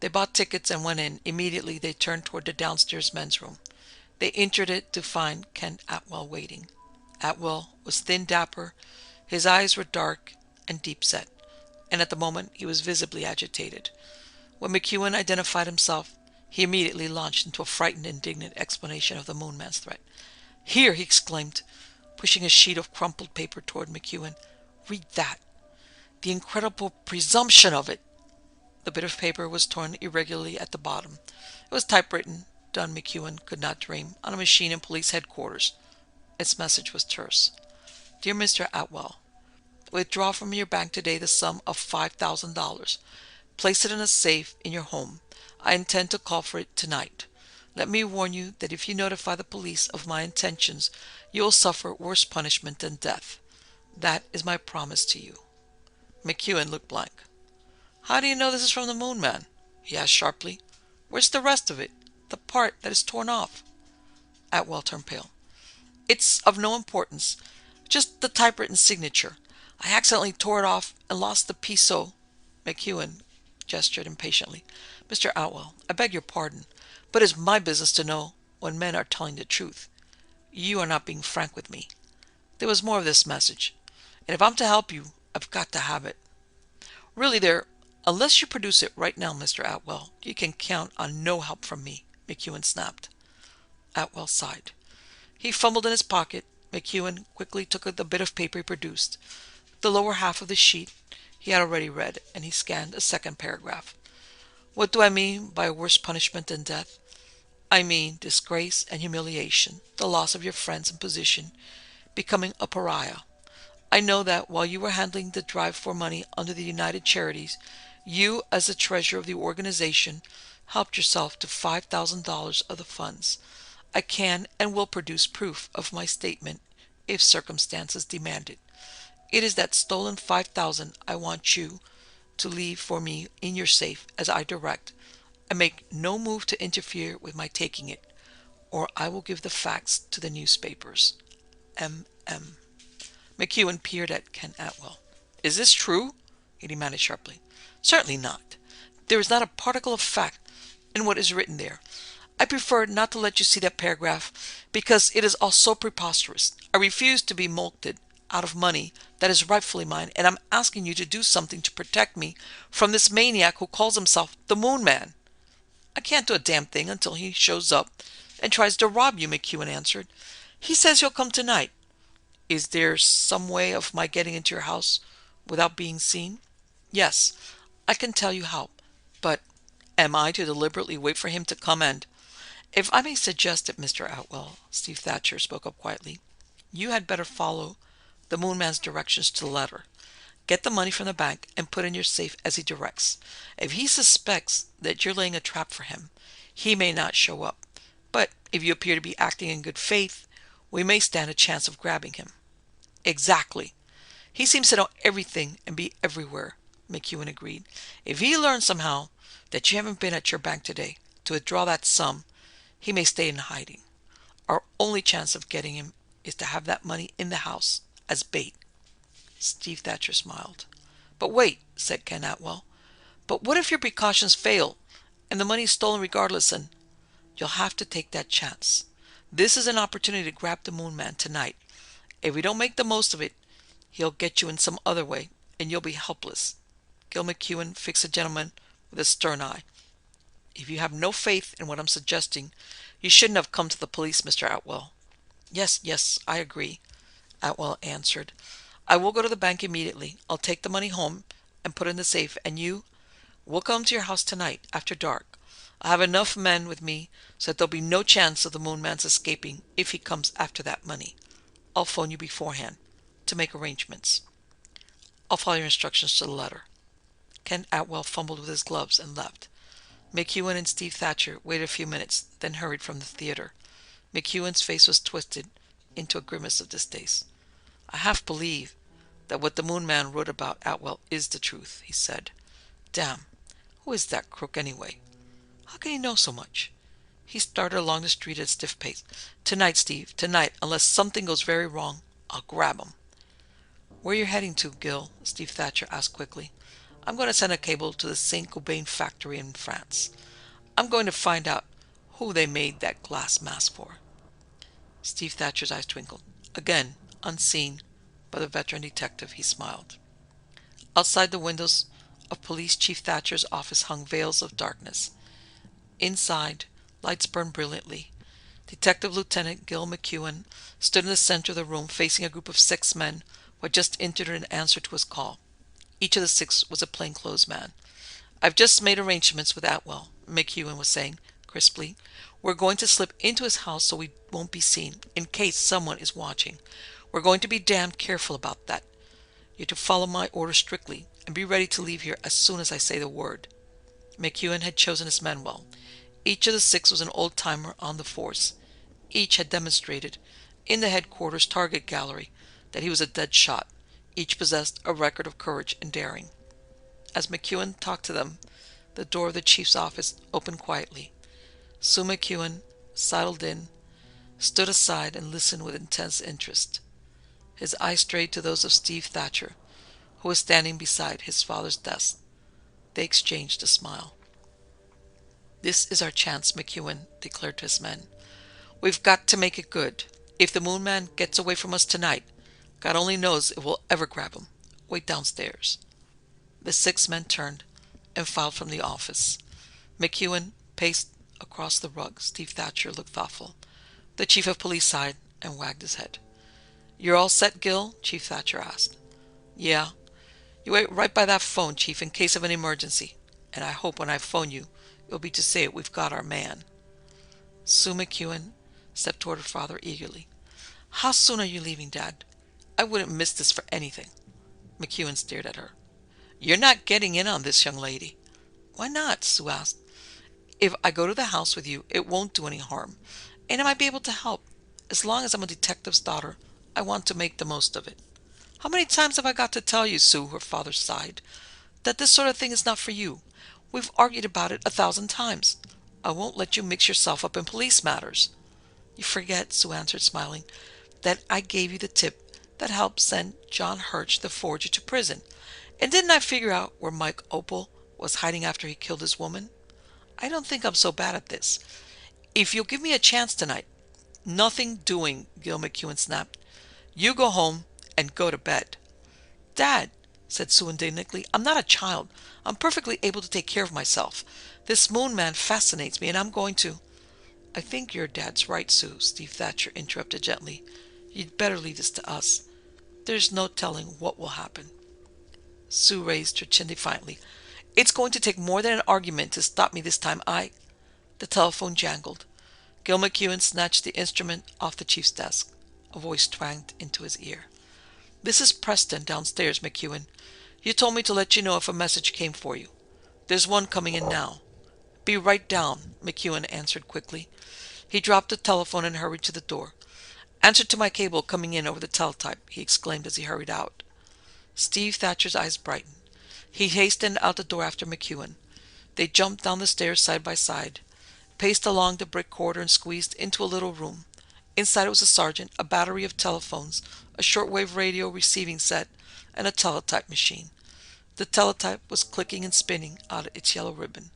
They bought tickets and went in. Immediately they turned toward the downstairs men's room. They entered it to find Ken Atwell waiting. Atwell was thin, dapper. His eyes were dark and deep-set, and at the moment he was visibly agitated. When McEwen identified himself, he immediately launched into a frightened, indignant explanation of the Moon Man's threat. "Here," he exclaimed, pushing a sheet of crumpled paper toward McEwen. "Read that. The incredible presumption of it." The bit of paper was torn irregularly at the bottom. It was typewritten, done McEwen could not dream, on a machine in police headquarters. Its message was terse. "Dear Mr. Atwell, withdraw from your bank today the sum of $5,000. Place it in a safe in your home. I intend to call for it tonight. Let me warn you that if you notify the police of my intentions, you will suffer worse punishment than death. That is my promise to you." McEwen looked blank. "How do you know this is from the Moon Man?" he asked sharply. "Where's the rest of it? The part that is torn off?" Atwell turned pale. "It's of no importance. Just the typewritten signature. I accidentally tore it off and lost the piece, so—" McEwen gestured impatiently. "Mr. Atwell, I beg your pardon, but it's my business to know when men are telling the truth. You are not being frank with me. There was more of this message, and if I'm to help you, I've got to have it. Really unless you produce it right now, Mr. Atwell, you can count on no help from me," McEwen snapped. Atwell sighed. He fumbled in his pocket. McEwen quickly took the bit of paper he produced. The lower half of the sheet he had already read, and he scanned a second paragraph. "What do I mean by worse punishment than death? I mean disgrace and humiliation, the loss of your friends and position, becoming a pariah. I know that while you were handling the drive for money under the United Charities, you, as the treasurer of the organization, helped yourself to $5,000 of the funds. I can and will produce proof of my statement if circumstances demand it. It is that stolen $5,000 I want you to leave for me in your safe as I direct, and make no move to interfere with my taking it, or I will give the facts to the newspapers. M.M." McEwen peered at Ken Atwell. "Is this true?" he demanded sharply. "Certainly not. There is not a particle of fact in what is written there. I prefer not to let you see that paragraph because it is all so preposterous. I refuse to be mulcted out of money that is rightfully mine, and I'm asking you to do something to protect me from this maniac who calls himself the Moon Man." "I can't do a damn thing until he shows up and tries to rob you," McEwen answered. "He says he'll come tonight." "Is there some way of my getting into your house without being seen?" "Yes, I can tell you how. But am I to deliberately wait for him to come and—" "If I may suggest it, Mr. Atwell," Steve Thatcher spoke up quietly, "you had better follow the Moon Man's directions to the letter. Get the money from the bank and put in your safe as he directs. If he suspects that you're laying a trap for him, he may not show up. But if you appear to be acting in good faith, we may stand a chance of grabbing him." "Exactly. He seems to know everything and be everywhere," McEwen agreed. "If he learns somehow that you haven't been at your bank today to withdraw that sum, he may stay in hiding. Our only chance of getting him is to have that money in the house as bait." Steve Thatcher smiled. "But wait," said Ken Atwell. "But what if your precautions fail and the money is stolen regardless, and—" "You'll have to take that chance. This is an opportunity to grab the Moon Man tonight. If we don't make the most of it, he'll get you in some other way, and you'll be helpless." Gil McEwen fixed the gentleman with a stern eye. "If you have no faith in what I'm suggesting, you shouldn't have come to the police, Mr. Atwell." Yes, I agree," Atwell answered. "I will go to the bank immediately. I'll take the money home and put it in the safe, and we'll come to your house tonight after dark. I have enough men with me so that there'll be no chance of the Moon Man's escaping if he comes after that money. I'll phone you beforehand to make arrangements. I'll follow your instructions to the letter." Ken Atwell fumbled with his gloves and left. McEwen and Steve Thatcher waited a few minutes, then hurried from the theater. McEwen's face was twisted into a grimace of distaste. "I half believe that what the Moon Man wrote about Atwell is the truth," he said. "Damn, Who is that crook, anyway? How can he know so much? He started along the street at a stiff pace. Tonight, Steve, tonight, unless something goes very wrong, I'll grab him. Where you heading to, Gil? Steve Thatcher asked quickly. I'm going to send a cable to the Saint-Gobain factory in France. I'm going to find out who they made that glass mask for. Steve Thatcher's eyes twinkled. Again, unseen by the veteran detective, he smiled. Outside the windows of Police Chief Thatcher's office hung veils of darkness. Inside, lights burned brilliantly. Detective Lieutenant Gil McEwen stood in the center of the room facing a group of 6 men who had just entered in answer to his call. Each of the 6 was a plainclothes man. I've just made arrangements with Atwell, McEwen was saying crisply. We're going to slip into his house so we won't be seen, in case someone is watching. We're going to be damned careful about that. You're to follow my orders strictly, and be ready to leave here as soon as I say the word. McEwen had chosen his men well. Each of the 6 was an old-timer on the force. Each had demonstrated, in the headquarters target gallery, that he was a dead shot. Each possessed a record of courage and daring. As McEwen talked to them, the door of the chief's office opened quietly. Sue McEwen, sidled in, stood aside and listened with intense interest. His eyes strayed to those of Steve Thatcher, who was standing beside his father's desk. They exchanged a smile. This is our chance, McEwen declared to his men. We've got to make it good. If the Moon Man gets away from us tonight, God only knows if we'll ever grab him. Wait downstairs. The 6 men turned and filed from the office. McEwen paced across the rug. Steve Thatcher looked thoughtful. The chief of police sighed and wagged his head. You're all set, Gil? Chief Thatcher asked. Yeah. You wait right by that phone, Chief, in case of an emergency. And I hope when I phone you, it'll be to say we've got our man. Sue McEwen stepped toward her father eagerly. How soon are you leaving, Dad? I wouldn't miss this for anything. McEwen stared at her. You're not getting in on this, young lady. Why not? Sue asked. If I go to the house with you, it won't do any harm, and I might be able to help. As long as I'm a detective's daughter, I want to make the most of it. How many times have I got to tell you, Sue, her father sighed, that this sort of thing is not for you? We've argued about it 1,000 times. I won't let you mix yourself up in police matters. You forget, Sue answered, smiling, that I gave you the tip that helped send John Hirsch, the forger, to prison. And didn't I figure out where Mike Opal was hiding after he killed his woman? I don't think I'm so bad at this. If you'll give me a chance tonight. Nothing doing, Gil McEwen snapped. You go home and go to bed. Dad, said Sue indignantly, I'm not a child. I'm perfectly able to take care of myself. This Moon Man fascinates me, and I'm going to... I think your dad's right, Sue, Steve Thatcher interrupted gently. You'd better leave this to us. There's no telling what will happen. Sue raised her chin defiantly. It's going to take more than an argument to stop me this time. The telephone jangled. Gil McEwen snatched the instrument off the chief's desk. A voice twanged into his ear. This is Preston downstairs, McEwen. You told me to let you know if a message came for you. There's one coming in now. Be right down, McEwen answered quickly. He dropped the telephone and hurried to the door. Answer to my cable coming in over the teletype, he exclaimed as he hurried out. Steve Thatcher's eyes brightened. He hastened out the door after McEwen. They jumped down the stairs side by side, paced along the brick corridor, and squeezed into a little room. Inside it was a sergeant, a battery of telephones, a shortwave radio receiving set, and a teletype machine. The teletype was clicking and spinning out its yellow ribbon.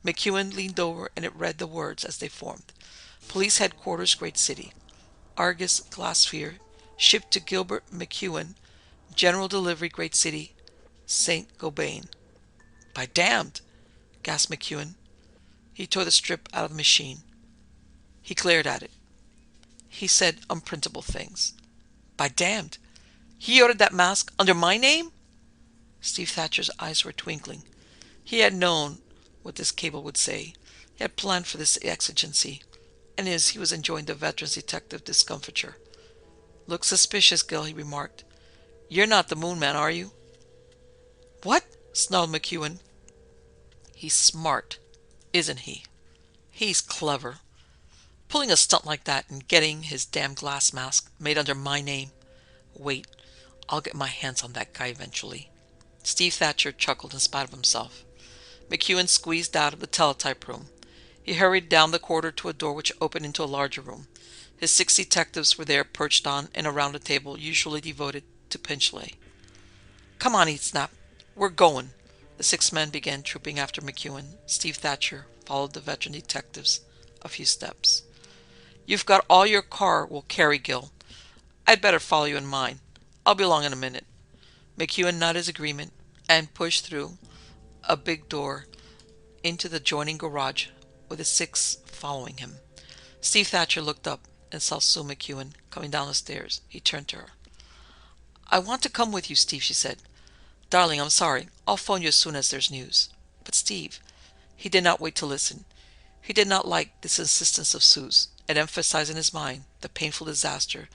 McEwen leaned over and it read the words as they formed. Police Headquarters, Great City. Argus Glasphere, shipped to Gilbert McEwen. General delivery, Great City. Saint-Gobain. By damned, gasped McEwen. He tore the strip out of the machine. He glared at it. He said unprintable things. By damned. He ordered that mask under my name? Steve Thatcher's eyes were twinkling. He had known what this cable would say. He had planned for this exigency, and as he was enjoying the veteran's detective discomfiture. Look suspicious, Gil, he remarked. You're not the Moon Man, are you? What? Snarled McEwen. He's smart, isn't he? He's clever. Pulling a stunt like that and getting his damn glass mask made under my name. Wait, I'll get my hands on that guy eventually. Steve Thatcher chuckled in spite of himself. McEwen squeezed out of the teletype room. He hurried down the corridor to a door which opened into a larger room. His 6 detectives were there, perched on and around a table usually devoted to Pinchley. "Come on," he snapped. "We're going." The 6 men began trooping after McEwen. Steve Thatcher followed the veteran detectives a few steps. "You've got all your car will carry, Gil. I'd better follow you in mine. I'll be along in a minute." McEwen nodded his agreement and pushed through a big door into the adjoining garage with the 6 following him. Steve Thatcher looked up and saw Sue McEwen coming down the stairs. He turned to her. "I want to come with you, Steve," she said. "Darling, I'm sorry. I'll phone you as soon as there's news." "But Steve—" He did not wait to listen. He did not like this insistence of Sue's. It emphasized in his mind the painful disaster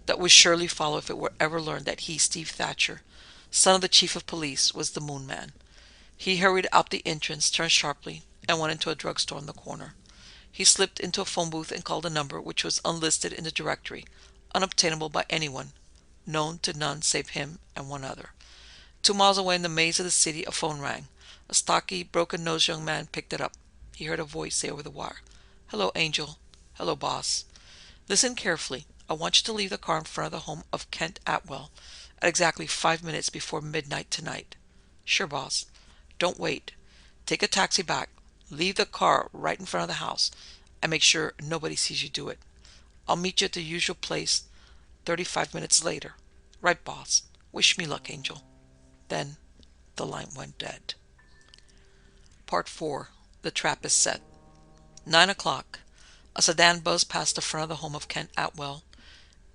that would surely follow if it were ever learned that he, Steve Thatcher, son of the chief of police, was the Moon Man. He hurried out the entrance, turned sharply, and went into a drugstore on the corner. He slipped into a phone booth and called a number which was unlisted in the directory, unobtainable by anyone, known to none save him and one other. 2 miles away in the maze of the city, a phone rang. A stocky, broken-nosed young man picked it up. He heard a voice say over the wire, "Hello, Angel." "Hello, boss." "Listen carefully. I want you to leave the car in front of the home of Kent Atwell at exactly 5 minutes before midnight tonight." "Sure, boss." "Don't wait. Take a taxi back. Leave the car right in front of the house, and make sure nobody sees you do it. I'll meet you at the usual place 35 minutes later." "Right, boss. Wish me luck, Angel." Then the line went dead. Part 4. The trap is set. 9 o'clock. A sedan buzzed past the front of the home of Kent Atwell.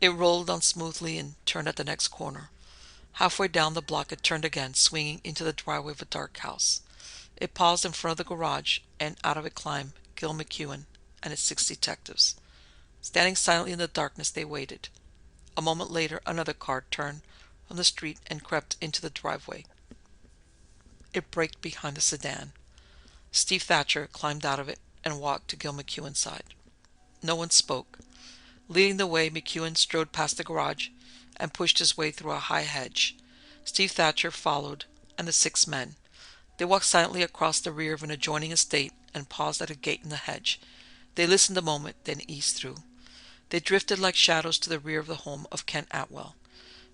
It rolled on smoothly and turned at the next corner. Halfway down the block it turned again, swinging into the driveway of a dark house. It paused in front of the garage, and out of it climbed Gil McEwen and his 6 detectives. Standing silently in the darkness, they waited. A moment later, another car turned from the street and crept into the driveway. It braked behind the sedan. Steve Thatcher climbed out of it and walked to Gil McEwen's side. No one spoke. Leading the way, McEwen strode past the garage and pushed his way through a high hedge. Steve Thatcher followed, and the 6 men. They walked silently across the rear of an adjoining estate and paused at a gate in the hedge. They listened a moment, then eased through. They drifted like shadows to the rear of the home of Kent Atwell.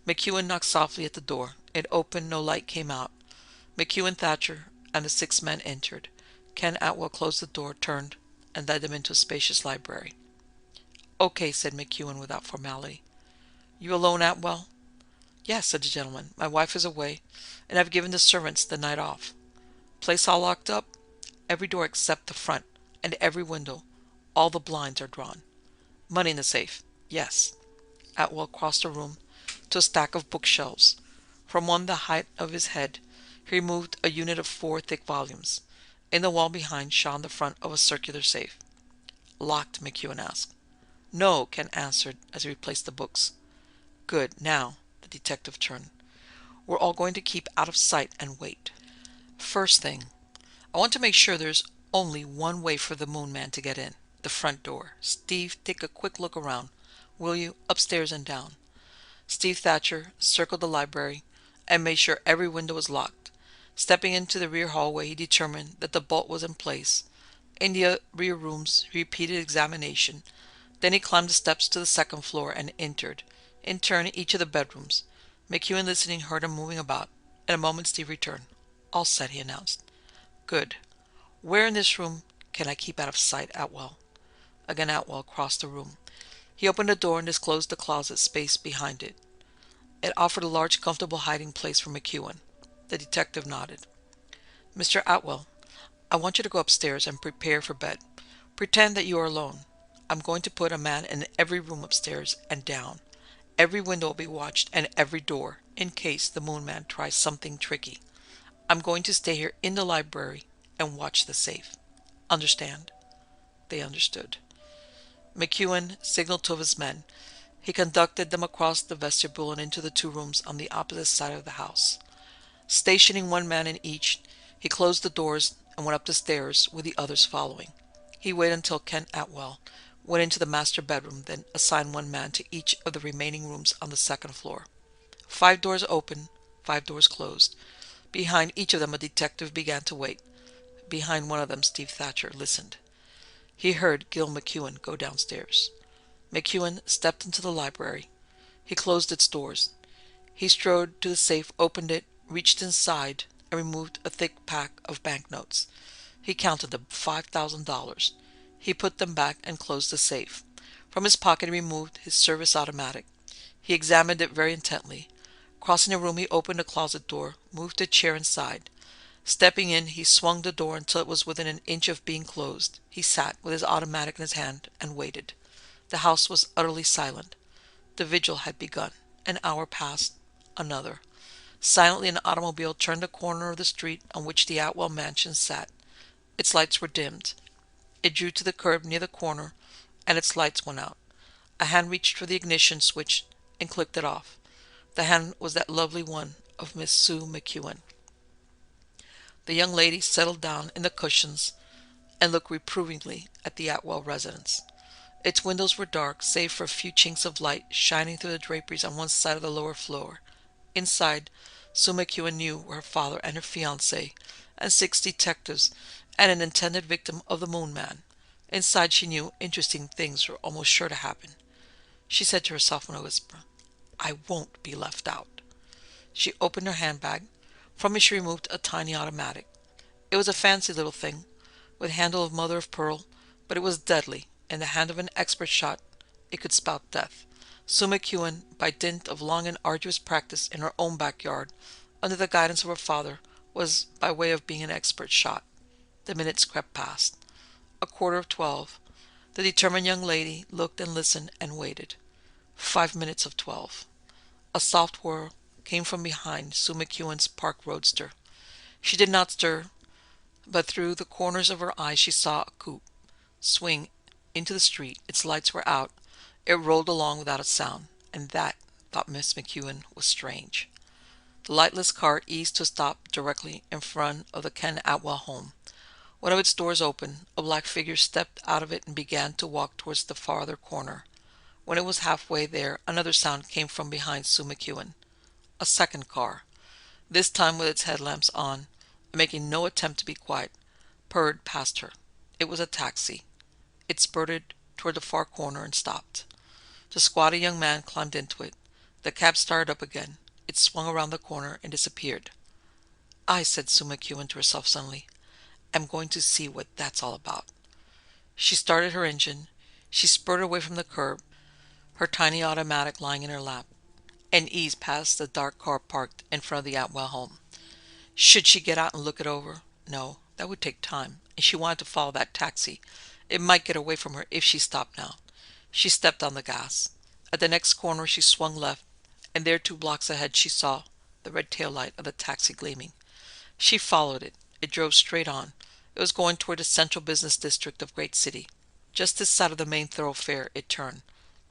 McEwen knocked softly at the door. It opened, no light came out. McEwen, Thatcher, and the 6 men entered. Kent Atwell closed the door, turned, and led them into a spacious library. "Okay," said McEwen without formality. "You alone, Atwell?" "Yes," said the gentleman. "My wife is away, and I've given the servants the night off." "Place all locked up?" "Every door except the front, and every window. All the blinds are drawn." "Money in the safe?" "Yes." Atwell crossed the room to a stack of bookshelves. From one the height of his head, he removed a unit of 4 thick volumes. In the wall behind shone the front of a circular safe. "Locked?" McEwen asked. "No," Ken answered as he replaced the books. "Good. Now," the detective turned, "we're all going to keep out of sight and wait. First thing, I want to make sure there's only one way for the Moon Man to get in. The front door. Steve, take a quick look around, will you? Upstairs and down." Steve Thatcher circled the library and made sure every window was locked. Stepping into the rear hallway, he determined that the bolt was in place. In the rear rooms, he repeated examination. Then he climbed the steps to the 2nd floor and entered, in turn, each of the bedrooms. McEwen, listening, heard him moving about. In a moment, Steve returned. "All set," he announced. "Good. Where in this room can I keep out of sight, Atwell?" Again Atwell crossed the room. He opened a door and disclosed the closet space behind it. It offered a large, comfortable hiding place for McEwen. The detective nodded. "Mr. Atwell, I want you to go upstairs and prepare for bed. Pretend that you are alone. I'm going to put a man in every room upstairs and down. Every window will be watched and every door, in case the Moon Man tries something tricky. I'm going to stay here in the library and watch the safe. Understand?" They understood. McEwen signaled 2 of his men. He conducted them across the vestibule and into the 2 rooms on the opposite side of the house. Stationing 1 man in each, he closed the doors and went up the stairs, with the others following. He waited until Kent Atwell went into the master bedroom, then assigned 1 man to each of the remaining rooms on the 2nd floor. 5 doors opened, 5 doors closed. Behind each of them a detective began to wait. behind one of them, Steve Thatcher listened. He heard Gil McEwen go downstairs. McEwen stepped into the library. He closed its doors. He strode to the safe, opened it, reached inside, and removed a thick pack of banknotes. He counted them, $5,000. He put them back and closed the safe. From his pocket he removed his service automatic. He examined it very intently. Crossing the room, he opened a closet door, moved a chair inside. Stepping in, he swung the door until it was within an inch of being closed. He sat with his automatic in his hand and waited. The house was utterly silent. The vigil had begun. An hour passed. Another. Silently, an automobile turned the corner of the street on which the Atwell mansion sat. Its lights were dimmed. It drew to the curb near the corner, and its lights went out. A hand reached for the ignition switch and clicked it off. The hand was that lovely one of Miss Sue McEwen. The young lady settled down in the cushions and looked reprovingly at the Atwell residence. Its windows were dark, save for a few chinks of light shining through the draperies on one side of the lower floor. Inside, Sue McEwen knew were her father and her fiancé, and 6 detectives, and an intended victim of the Moon Man. Inside, she knew interesting things were almost sure to happen. She said to herself in a whisper, "I won't be left out." She opened her handbag. From it she removed a tiny automatic. It was a fancy little thing, with handle of mother of pearl, but it was deadly. In the hand of an expert shot, it could spout death. Sue McEwen, by dint of long and arduous practice in her own backyard, under the guidance of her father, was by way of being an expert shot. The minutes crept past. 12:15. The determined young lady looked and listened and waited. 5 minutes of 12. A soft whir came from behind Sue McEwen's park roadster. She did not stir, but through the corners of her eyes she saw a coupe swing into the street. Its lights were out. It rolled along without a sound, and that, thought Miss McEwen, was strange. The lightless car eased to a stop directly in front of the Ken Atwell home. One of its doors opened. A black figure stepped out of it and began to walk towards the farther corner. When it was halfway there, another sound came from behind Sue McEwen. A second car, this time with its headlamps on, and making no attempt to be quiet, purred past her. It was a taxi. It spurted toward the far corner and stopped. The squatty young man climbed into it. The cab started up again. It swung around the corner and disappeared. "I," said Sue McEwen to herself suddenly, "am going to see what that's all about." She started her engine. She spurted away from the curb, her tiny automatic lying in her lap, and eased past the dark car parked in front of the Atwell home. Should she get out and look it over? No, that would take time, and she wanted to follow that taxi. It might get away from her if she stopped now. She stepped on the gas. At the next corner she swung left, and there 2 blocks ahead she saw the red tail light of the taxi gleaming. She followed it. It drove straight on. It was going toward the central business district of Great City. Just this side of the main thoroughfare it turned.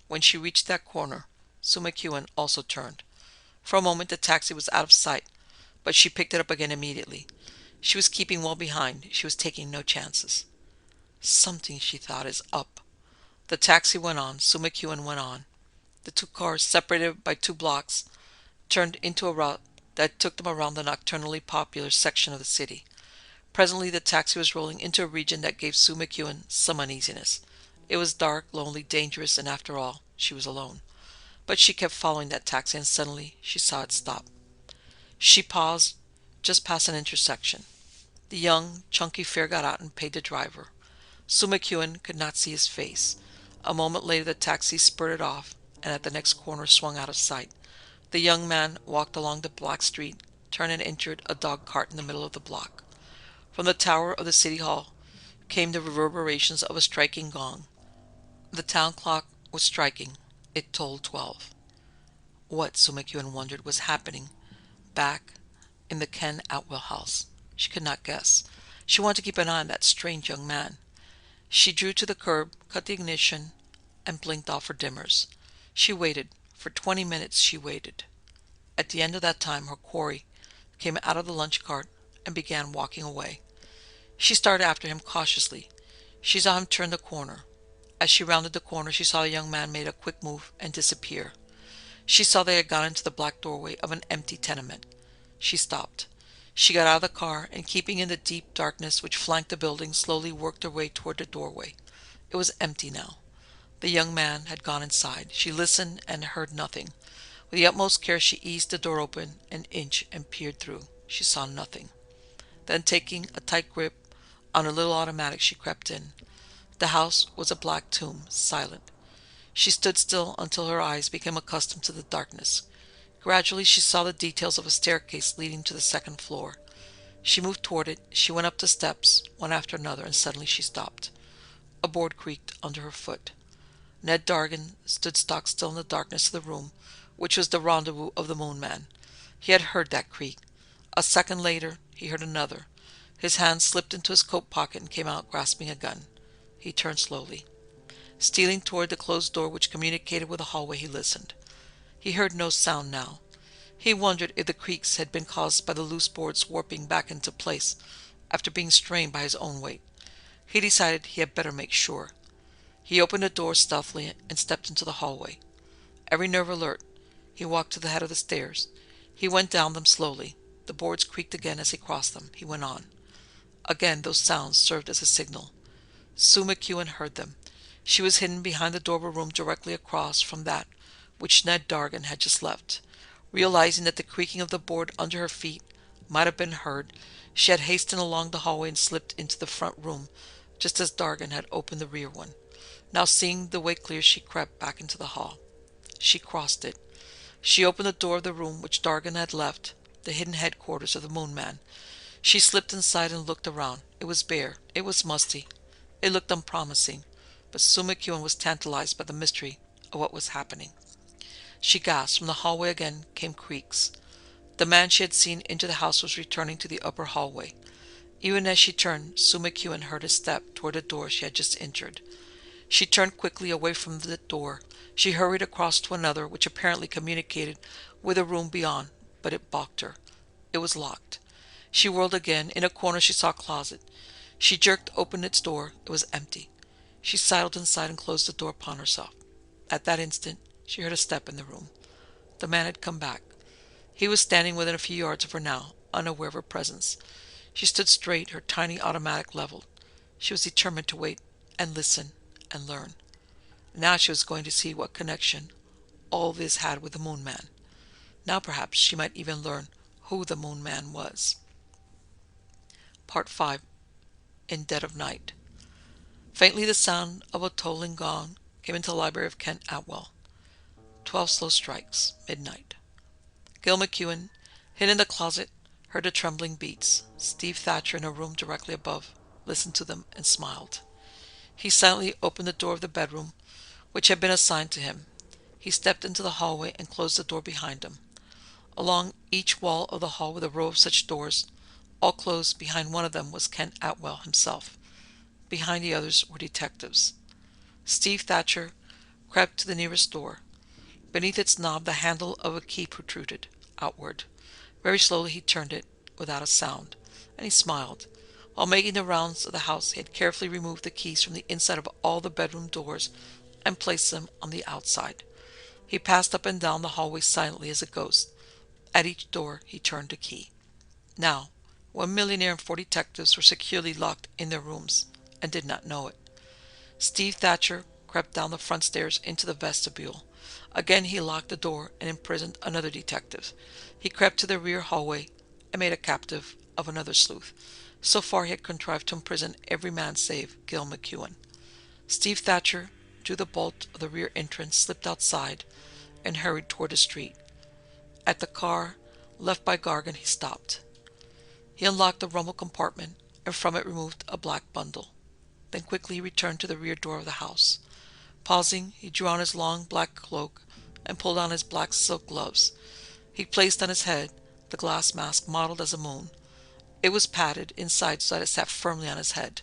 When she reached that corner, Sue McEwen also turned. For a moment the taxi was out of sight, but she picked it up again immediately. She was keeping well behind. She was taking no chances. Something, she thought, is up. The taxi went on. Sue McEwen went on. The 2 cars, separated by 2 blocks, turned into a route that took them around the nocturnally popular section of the city. Presently the taxi was rolling into a region that gave Sue McEwen some uneasiness. It was dark, lonely, dangerous, and after all, she was alone. But she kept following that taxi, and suddenly she saw it stop. She paused just past an intersection. The young, chunky fare got out and paid the driver. Sue McEwen could not see his face. A moment later the taxi spurted off, and at the next corner swung out of sight. The young man walked along the black street, turned and entered a dog cart in the middle of the block. From the tower of the city hall came the reverberations of a striking gong. The town clock was striking. It tolled 12. What, Sue McEwen wondered, was happening back in the Ken Atwell house? She could not guess. She wanted to keep an eye on that strange young man. She drew to the curb, cut the ignition, and blinked off her dimmers. She waited. For 20 minutes she waited. At the end of that time her quarry came out of the lunch cart and began walking away. She started after him cautiously. She saw him turn the corner. As she rounded the corner she saw the young man make a quick move and disappear. She saw they had gone into the black doorway of an empty tenement. She stopped. She got out of the car and, keeping in the deep darkness which flanked the building, slowly worked her way toward the doorway. It was empty now. The young man had gone inside. She listened and heard nothing. With the utmost care she eased the door open an inch and peered through. She saw nothing. Then, taking a tight grip on her little automatic, she crept in. The house was a black tomb, silent. She stood still until her eyes became accustomed to the darkness. Gradually she saw the details of a staircase leading to the second floor. She moved toward it. She went up the steps, one after another, and suddenly she stopped. A board creaked under her foot. Ned Dargan stood stock still in the darkness of the room, which was the rendezvous of the Moon Man. He had heard that creak. A second later he heard another. His hand slipped into his coat pocket and came out grasping a gun. He turned slowly. Stealing toward the closed door which communicated with the hallway, he listened. He heard no sound now. He wondered if the creaks had been caused by the loose boards warping back into place after being strained by his own weight. He decided he had better make sure. He opened the door stealthily and stepped into the hallway. Every nerve alert, he walked to the head of the stairs. He went down them slowly. The boards creaked again as he crossed them. He went on. Again those sounds served as a signal. Sue McEwen heard them. She was hidden behind the door of a room directly across from that which Ned Dargan had just left. Realizing that the creaking of the board under her feet might have been heard, she had hastened along the hallway and slipped into the front room, just as Dargan had opened the rear one. Now, seeing the way clear, she crept back into the hall. She crossed it. She opened the door of the room which Dargan had left, the hidden headquarters of the Moon Man. She slipped inside and looked around. It was bare. It was musty. It looked unpromising, but Sue McEwen was tantalized by the mystery of what was happening. She gasped. From the hallway again came creaks. The man she had seen into the house was returning to the upper hallway. Even as she turned, Sue McEwen heard his step toward the door she had just entered. She turned quickly away from the door. She hurried across to another, which apparently communicated with a room beyond, but it balked her. It was locked. She whirled again. In a corner she saw a closet. She jerked open its door. It was empty. She sidled inside and closed the door upon herself. At that instant, she heard a step in the room. The man had come back. He was standing within a few yards of her now, unaware of her presence. She stood straight, her tiny automatic leveled. She was determined to wait and listen and learn. Now she was going to see what connection all this had with the Moon Man. Now perhaps she might even learn who the Moon Man was. Part 5. In Dead of Night. Faintly the sound of a tolling gong came into the library of Kent Atwell. 12 slow strikes, midnight. Gil McEwen, hidden in the closet, heard the trembling beats. Steve Thatcher, in a room directly above, listened to them and smiled. He silently opened the door of the bedroom, which had been assigned to him. He stepped into the hallway and closed the door behind him. Along each wall of the hall was a row of such doors. All closed. Behind one of them was Kent Atwell himself. Behind the others were detectives. Steve Thatcher crept to the nearest door. Beneath its knob the handle of a key protruded outward. Very slowly he turned it, without a sound, and he smiled. While making the rounds of the house, he had carefully removed the keys from the inside of all the bedroom doors and placed them on the outside. He passed up and down the hallway silently as a ghost. At each door he turned a key. Now, 1,040,000 detectives were securely locked in their rooms and did not know it. Steve Thatcher crept down the front stairs into the vestibule. Again he locked the door and imprisoned another detective. He crept to the rear hallway and made a captive of another sleuth. So far he had contrived to imprison every man save Gil McEwen. Steve Thatcher drew the bolt of the rear entrance, slipped outside, and hurried toward the street. At the car left by Gargan he stopped. He unlocked the rumble compartment and from it removed a black bundle. Then quickly he returned to the rear door of the house. Pausing, he drew on his long black cloak and pulled on his black silk gloves. He placed on his head the glass mask modeled as a moon. It was padded inside so that it sat firmly on his head.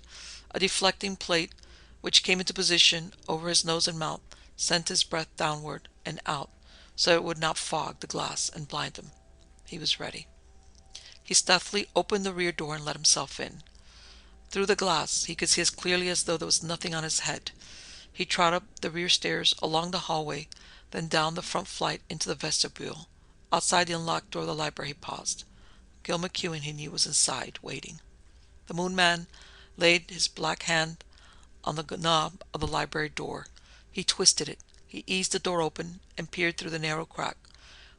A deflecting plate, which came into position over his nose and mouth, sent his breath downward and out so it would not fog the glass and blind him. He was ready. He stealthily opened the rear door and let himself in. Through the glass he could see as clearly as though there was nothing on his head. He trod up the rear stairs, along the hallway, then down the front flight into the vestibule. Outside the unlocked door of the library he paused. Gil McEwen, he knew, was inside, waiting. The Moon Man laid his black hand on the knob of the library door. He twisted it. He eased the door open and peered through the narrow crack.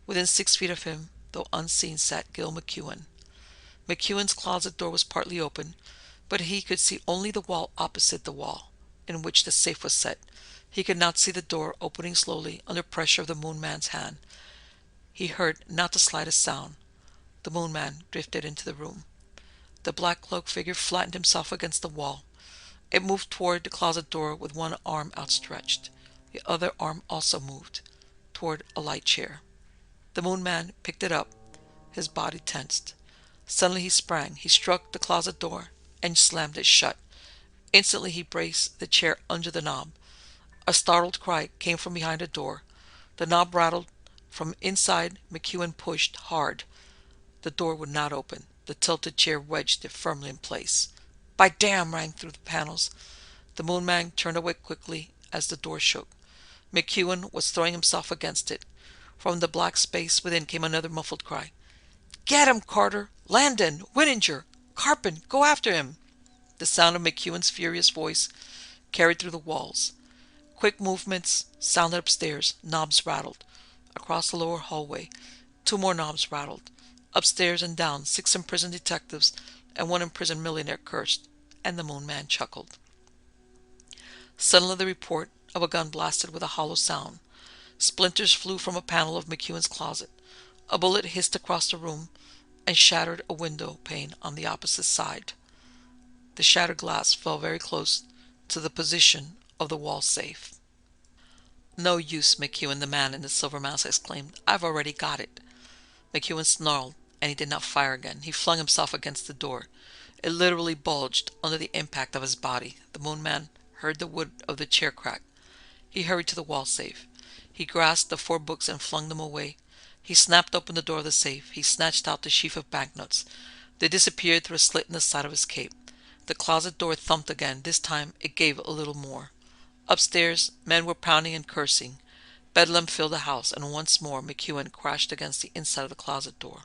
Within 6 feet of him, though unseen, sat Gil McEwen. McEwen's closet door was partly open, but he could see only the wall opposite the wall in which the safe was set. He could not see the door opening slowly under pressure of the Moon Man's hand. He heard not the slightest sound. The Moon Man drifted into the room. The black-cloaked figure flattened himself against the wall. It moved toward the closet door with one arm outstretched. The other arm also moved toward a light chair. The Moon Man picked it up. His body tensed. Suddenly he sprang. He struck the closet door and slammed it shut. Instantly he braced the chair under the knob. A startled cry came from behind the door. The knob rattled. From inside, McEwen pushed hard. The door would not open. The tilted chair wedged it firmly in place. "By damn!" rang through the panels. The Moon Man turned away quickly as the door shook. McEwen was throwing himself against it. From the black space within came another muffled cry. "Get him, Carter! Landon! Winninger! Carpin! Go after him!" The sound of McEwen's furious voice carried through the walls. Quick movements sounded upstairs. Knobs rattled. Across the lower hallway, 2 more knobs rattled. Upstairs and down, 6 imprisoned detectives and 1 imprisoned millionaire cursed, and the Moon Man chuckled. Suddenly the report of a gun blasted with a hollow sound. Splinters flew from a panel of McEwen's closet. A bullet hissed across the room and shattered a window pane on the opposite side. The shattered glass fell very close to the position of the wall safe. "No use, McEwen," the man in the silver mask exclaimed. "I've already got it." McEwen snarled, and he did not fire again. He flung himself against the door. It literally bulged under the impact of his body. The Moon Man heard the wood of the chair crack. He hurried to the wall safe. He grasped the 4 books and flung them away. He snapped open the door of the safe. He snatched out the sheaf of banknotes. They disappeared through a slit in the side of his cape. The closet door thumped again. This time it gave a little more. Upstairs, men were pounding and cursing. Bedlam filled the house, and once more McEwen crashed against the inside of the closet door.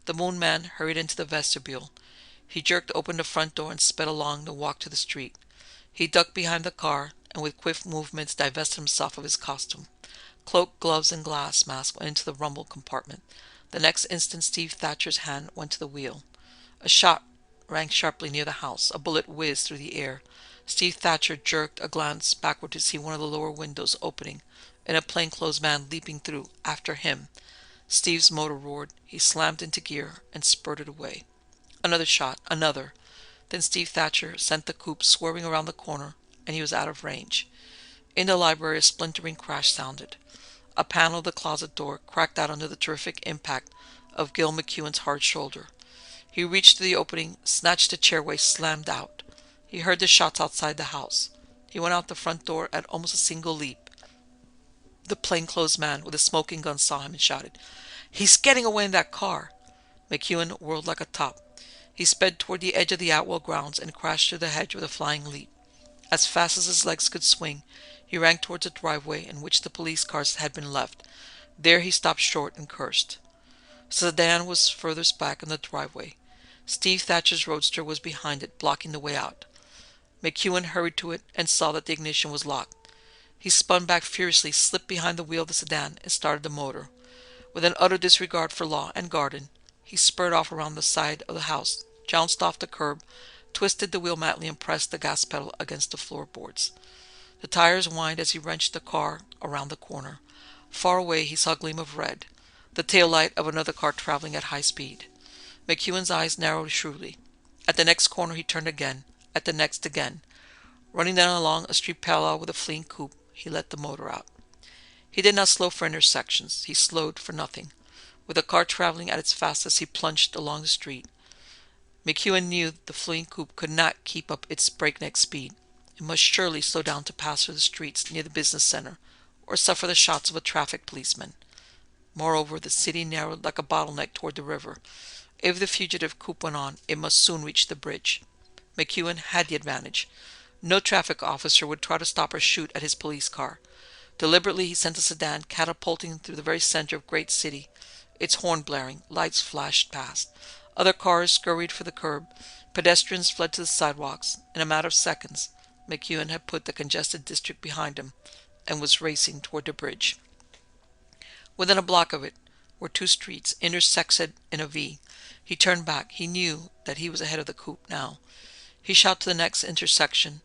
The Moon Man hurried into the vestibule. He jerked open the front door and sped along the walk to the street. He ducked behind the car and with quick movements divested himself of his costume. Cloak, gloves, and glass mask went into the rumble compartment. The next instant Steve Thatcher's hand went to the wheel. A shot rang sharply near the house. A bullet whizzed through the air. Steve Thatcher jerked a glance backward to see one of the lower windows opening and a plainclothes man leaping through after him. Steve's motor roared. He slammed into gear and spurted away. Another shot. Another. Then Steve Thatcher sent the coupe swerving around the corner, and he was out of range. In the library, a splintering crash sounded. A panel of the closet door cracked out under the terrific impact of Gil McEwen's hard shoulder. He reached to the opening, snatched the chairway, slammed out. He heard the shots outside the house. He went out the front door at almost a single leap. The plainclothes man with a smoking gun saw him and shouted, "He's getting away in that car!" McEwen whirled like a top. He sped toward the edge of the Atwell grounds and crashed through the hedge with a flying leap. As fast as his legs could swing, he ran towards the driveway in which the police cars had been left. There he stopped short and cursed. The sedan was furthest back in the driveway. Steve Thatcher's roadster was behind it, blocking the way out. McEwen hurried to it and saw that the ignition was locked. He spun back furiously, slipped behind the wheel of the sedan, and started the motor. With an utter disregard for law and garden, he spurred off around the side of the house, jounced off the curb, twisted the wheel madly, and pressed the gas pedal against the floorboards. The tires whined as he wrenched the car around the corner. Far away he saw a gleam of red, the tail light of another car traveling at high speed. McEwen's eyes narrowed shrewdly. At the next corner he turned again, at the next again. Running down along a street parallel with a fleeing coupe, he let the motor out. He did not slow for intersections. He slowed for nothing. With the car traveling at its fastest, he plunged along the street. McEwen knew the fleeing coupe could not keep up its breakneck speed. It must surely slow down to pass through the streets near the business center, or suffer the shots of a traffic policeman. Moreover, the city narrowed like a bottleneck toward the river. If the fugitive coupe went on, it must soon reach the bridge. McEwen had the advantage. No traffic officer would try to stop or shoot at his police car. Deliberately, he sent the sedan catapulting through the very center of Great City. Its horn blaring, lights flashed past. Other cars scurried for the curb. Pedestrians fled to the sidewalks. In a matter of seconds, McEwen had put the congested district behind him and was racing toward the bridge. Within a block of it were two streets, intersected in a V. He turned back. He knew that he was ahead of the coupe now. He shot to the next intersection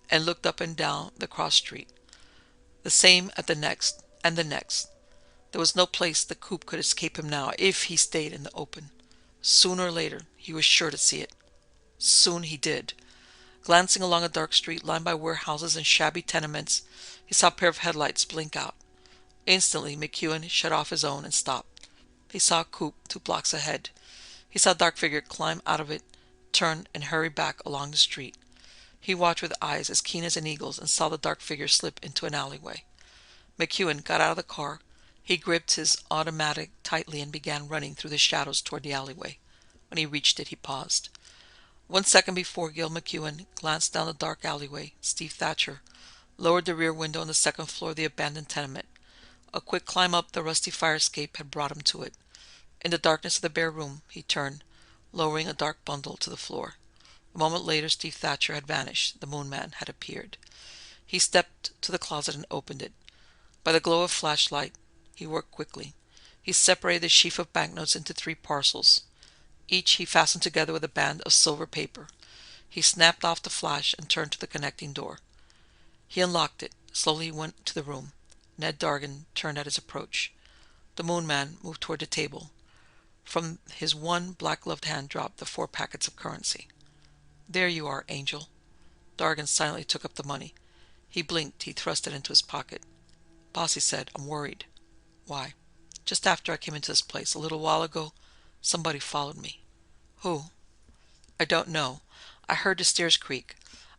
and looked up and down the cross street. The same at the next, and the next. There was no place the coupe could escape him now if he stayed in the open. Sooner or later, he was sure to see it. Soon he did. Glancing along a dark street lined by warehouses and shabby tenements, he saw a pair of headlights blink out. Instantly, McEwen shut off his own and stopped. He saw a coupe 2 blocks ahead. He saw a dark figure climb out of it, turn, and hurry back along the street. He watched with eyes as keen as an eagle's and saw the dark figure slip into an alleyway. McEwen got out of the car. He gripped his automatic tightly and began running through the shadows toward the alleyway. When he reached it, he paused. 1 second before Gil McEwen glanced down the dark alleyway, Steve Thatcher lowered the rear window on the second floor of the abandoned tenement. A quick climb up the rusty fire escape had brought him to it. In the darkness of the bare room, he turned, lowering a dark bundle to the floor. A moment later, Steve Thatcher had vanished. The Moon Man had appeared. He stepped to the closet and opened it. By the glow of flashlight, he worked quickly. He separated the sheaf of banknotes into 3 parcels. Each he fastened together with a band of silver paper. He snapped off the flash and turned to the connecting door. He unlocked it. Slowly he went to the room. Ned Dargan turned at his approach. The Moon Man moved toward the table. From his one black-gloved hand dropped the 4 packets of currency. "There you are, Angel." Dargan silently took up the money. He blinked. He thrust it into his pocket. "Boss," he said, "I'm worried." "Why?" "Just after I came into this place, a little while ago, somebody followed me." "Who?" "I don't know. I heard the stairs creak.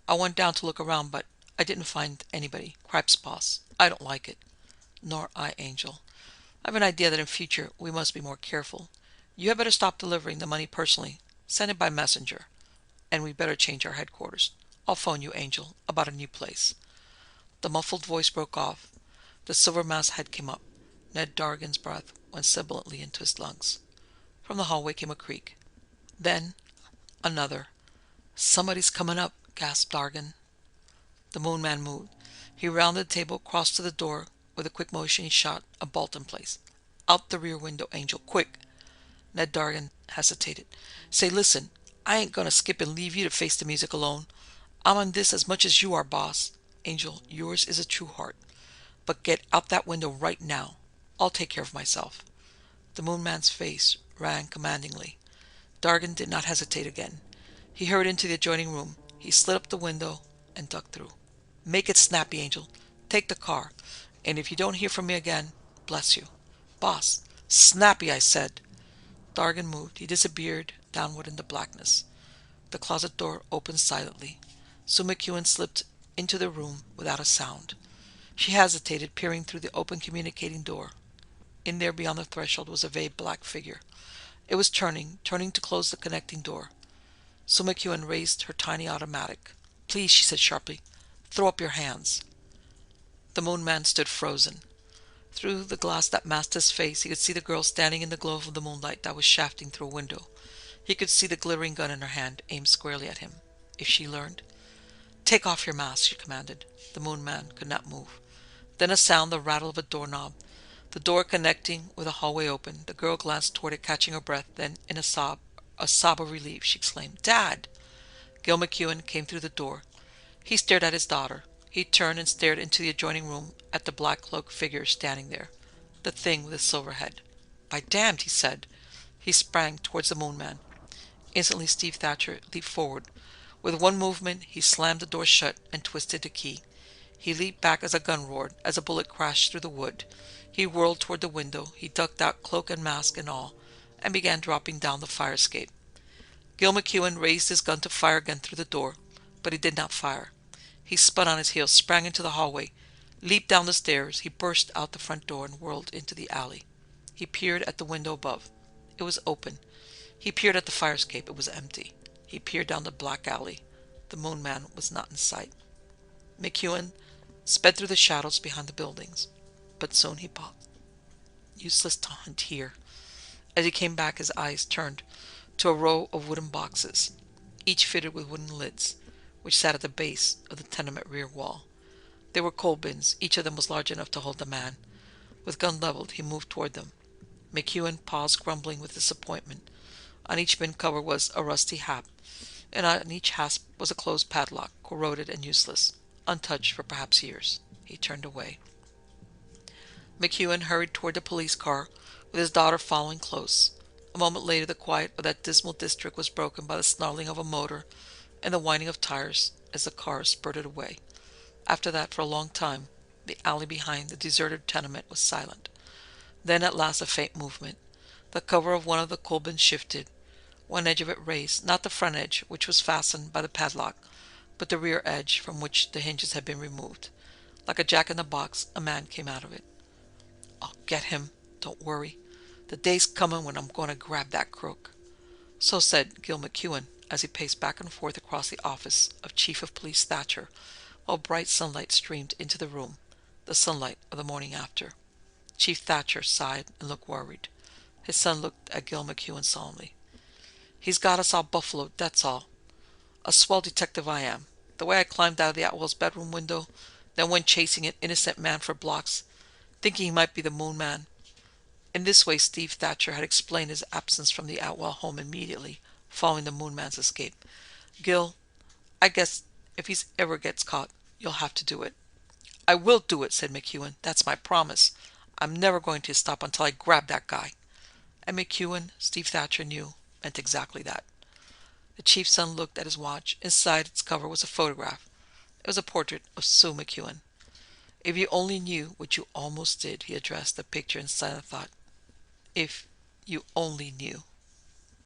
I went down to look around, but I didn't find anybody. Cripes, boss. I don't like it." "Nor I, Angel. I have an idea that in future we must be more careful. You had better stop delivering the money personally. Send it by messenger. And we better change our headquarters. I'll phone you, Angel, about a new place." The muffled voice broke off. The silver masked head came up. Ned Dargan's breath went sibilantly into his lungs. From the hallway came a creak. Then another. "Somebody's coming up," gasped Dargan. The Moon Man moved. He rounded the table, crossed to the door. With a quick motion, he shot a bolt in place. "Out the rear window, Angel, quick." Ned Dargan hesitated. "Say, listen, I ain't gonna skip and leave you to face the music alone. I'm on this as much as you are, boss. Angel, yours is a true heart. But get out that window right now. I'll take care of myself." The Moon Man's face rang commandingly. Dargan did not hesitate again. He hurried into the adjoining room. He slid up the window and ducked through. "Make it snappy, Angel. Take the car. And if you don't hear from me again, bless you." "Boss, snappy, I said." Dargan moved. He disappeared downward in the blackness. The closet door opened silently. Sue McEwen slipped into the room without a sound. She hesitated, peering through the open communicating door. In there beyond the threshold was a vague black figure. It was turning to close the connecting door. Sue McEwen raised her tiny automatic. "Please," she said sharply, "throw up your hands." The Moon Man stood frozen. Through the glass that masked his face, he could see the girl standing in the glow of the moonlight that was shafting through a window. He could see the glittering gun in her hand, aimed squarely at him. If she learned... "Take off your mask," she commanded. The Moon Man could not move. Then a sound, the rattle of a doorknob. The door connecting with a hallway opened. The girl glanced toward it, catching her breath. Then, in a sob of relief, she exclaimed, "Dad!" Gil McEwen came through the door. He stared at his daughter. He turned and stared into the adjoining room at the black-cloaked figure standing there, the thing with the silver head. "By damned," he said. He sprang towards the Moon Man. Instantly, Steve Thatcher leaped forward. With one movement, he slammed the door shut and twisted the key. He leaped back as a gun roared, as a bullet crashed through the wood. He whirled toward the window. He ducked out, cloak and mask and all, and began dropping down the fire escape. Gil McEwen raised his gun to fire again through the door, but he did not fire. He spun on his heels, sprang into the hallway, leaped down the stairs. He burst out the front door and whirled into the alley. He peered at the window above. It was open. He peered at the fire escape. It was empty. He peered down the black alley. The Moon Man was not in sight. McEwen sped through the shadows behind the buildings, but soon he paused. Useless to hunt here. As he came back, his eyes turned to a row of wooden boxes, each fitted with wooden lids, which sat at the base of the tenement rear wall. They were coal bins. Each of them was large enough to hold a man. With gun leveled, he moved toward them. McEwen paused, grumbling with disappointment. On each bin cover was a rusty hasp, and on each hasp was a closed padlock, corroded and useless, untouched for perhaps years. He turned away. McEwen hurried toward the police car, with his daughter following close. A moment later, the quiet of that dismal district was broken by the snarling of a motor and the whining of tires as the car spurted away. After that, for a long time, the alley behind the deserted tenement was silent. Then at last a faint movement. The cover of one of the coal bins shifted. One edge of it raised, not the front edge, which was fastened by the padlock, but the rear edge from which the hinges had been removed. Like a jack-in-the-box, a man came out of it. "I'll get him. Don't worry. The day's coming when I'm going to grab that crook." So said Gil McEwen as he paced back and forth across the office of Chief of Police Thatcher, while bright sunlight streamed into the room, the sunlight of the morning after. Chief Thatcher sighed and looked worried. His son looked at Gil McEwen solemnly. "He's got us all buffaloed, that's all. A swell detective I am. The way I climbed out of the Atwell's bedroom window, then went chasing an innocent man for blocks, thinking he might be the Moon Man." In this way Steve Thatcher had explained his absence from the Atwell home immediately following the Moon Man's escape. "Gil, I guess if he ever gets caught, you'll have to do it." "I will do it," said McEwen. "That's my promise. I'm never going to stop until I grab that guy." And McEwen, Steve Thatcher knew, meant exactly that. The chief's son looked at his watch. Inside its cover was a photograph. It was a portrait of Sue McEwen. "If you only knew what you almost did," he addressed the picture in silent thought. "If you only knew."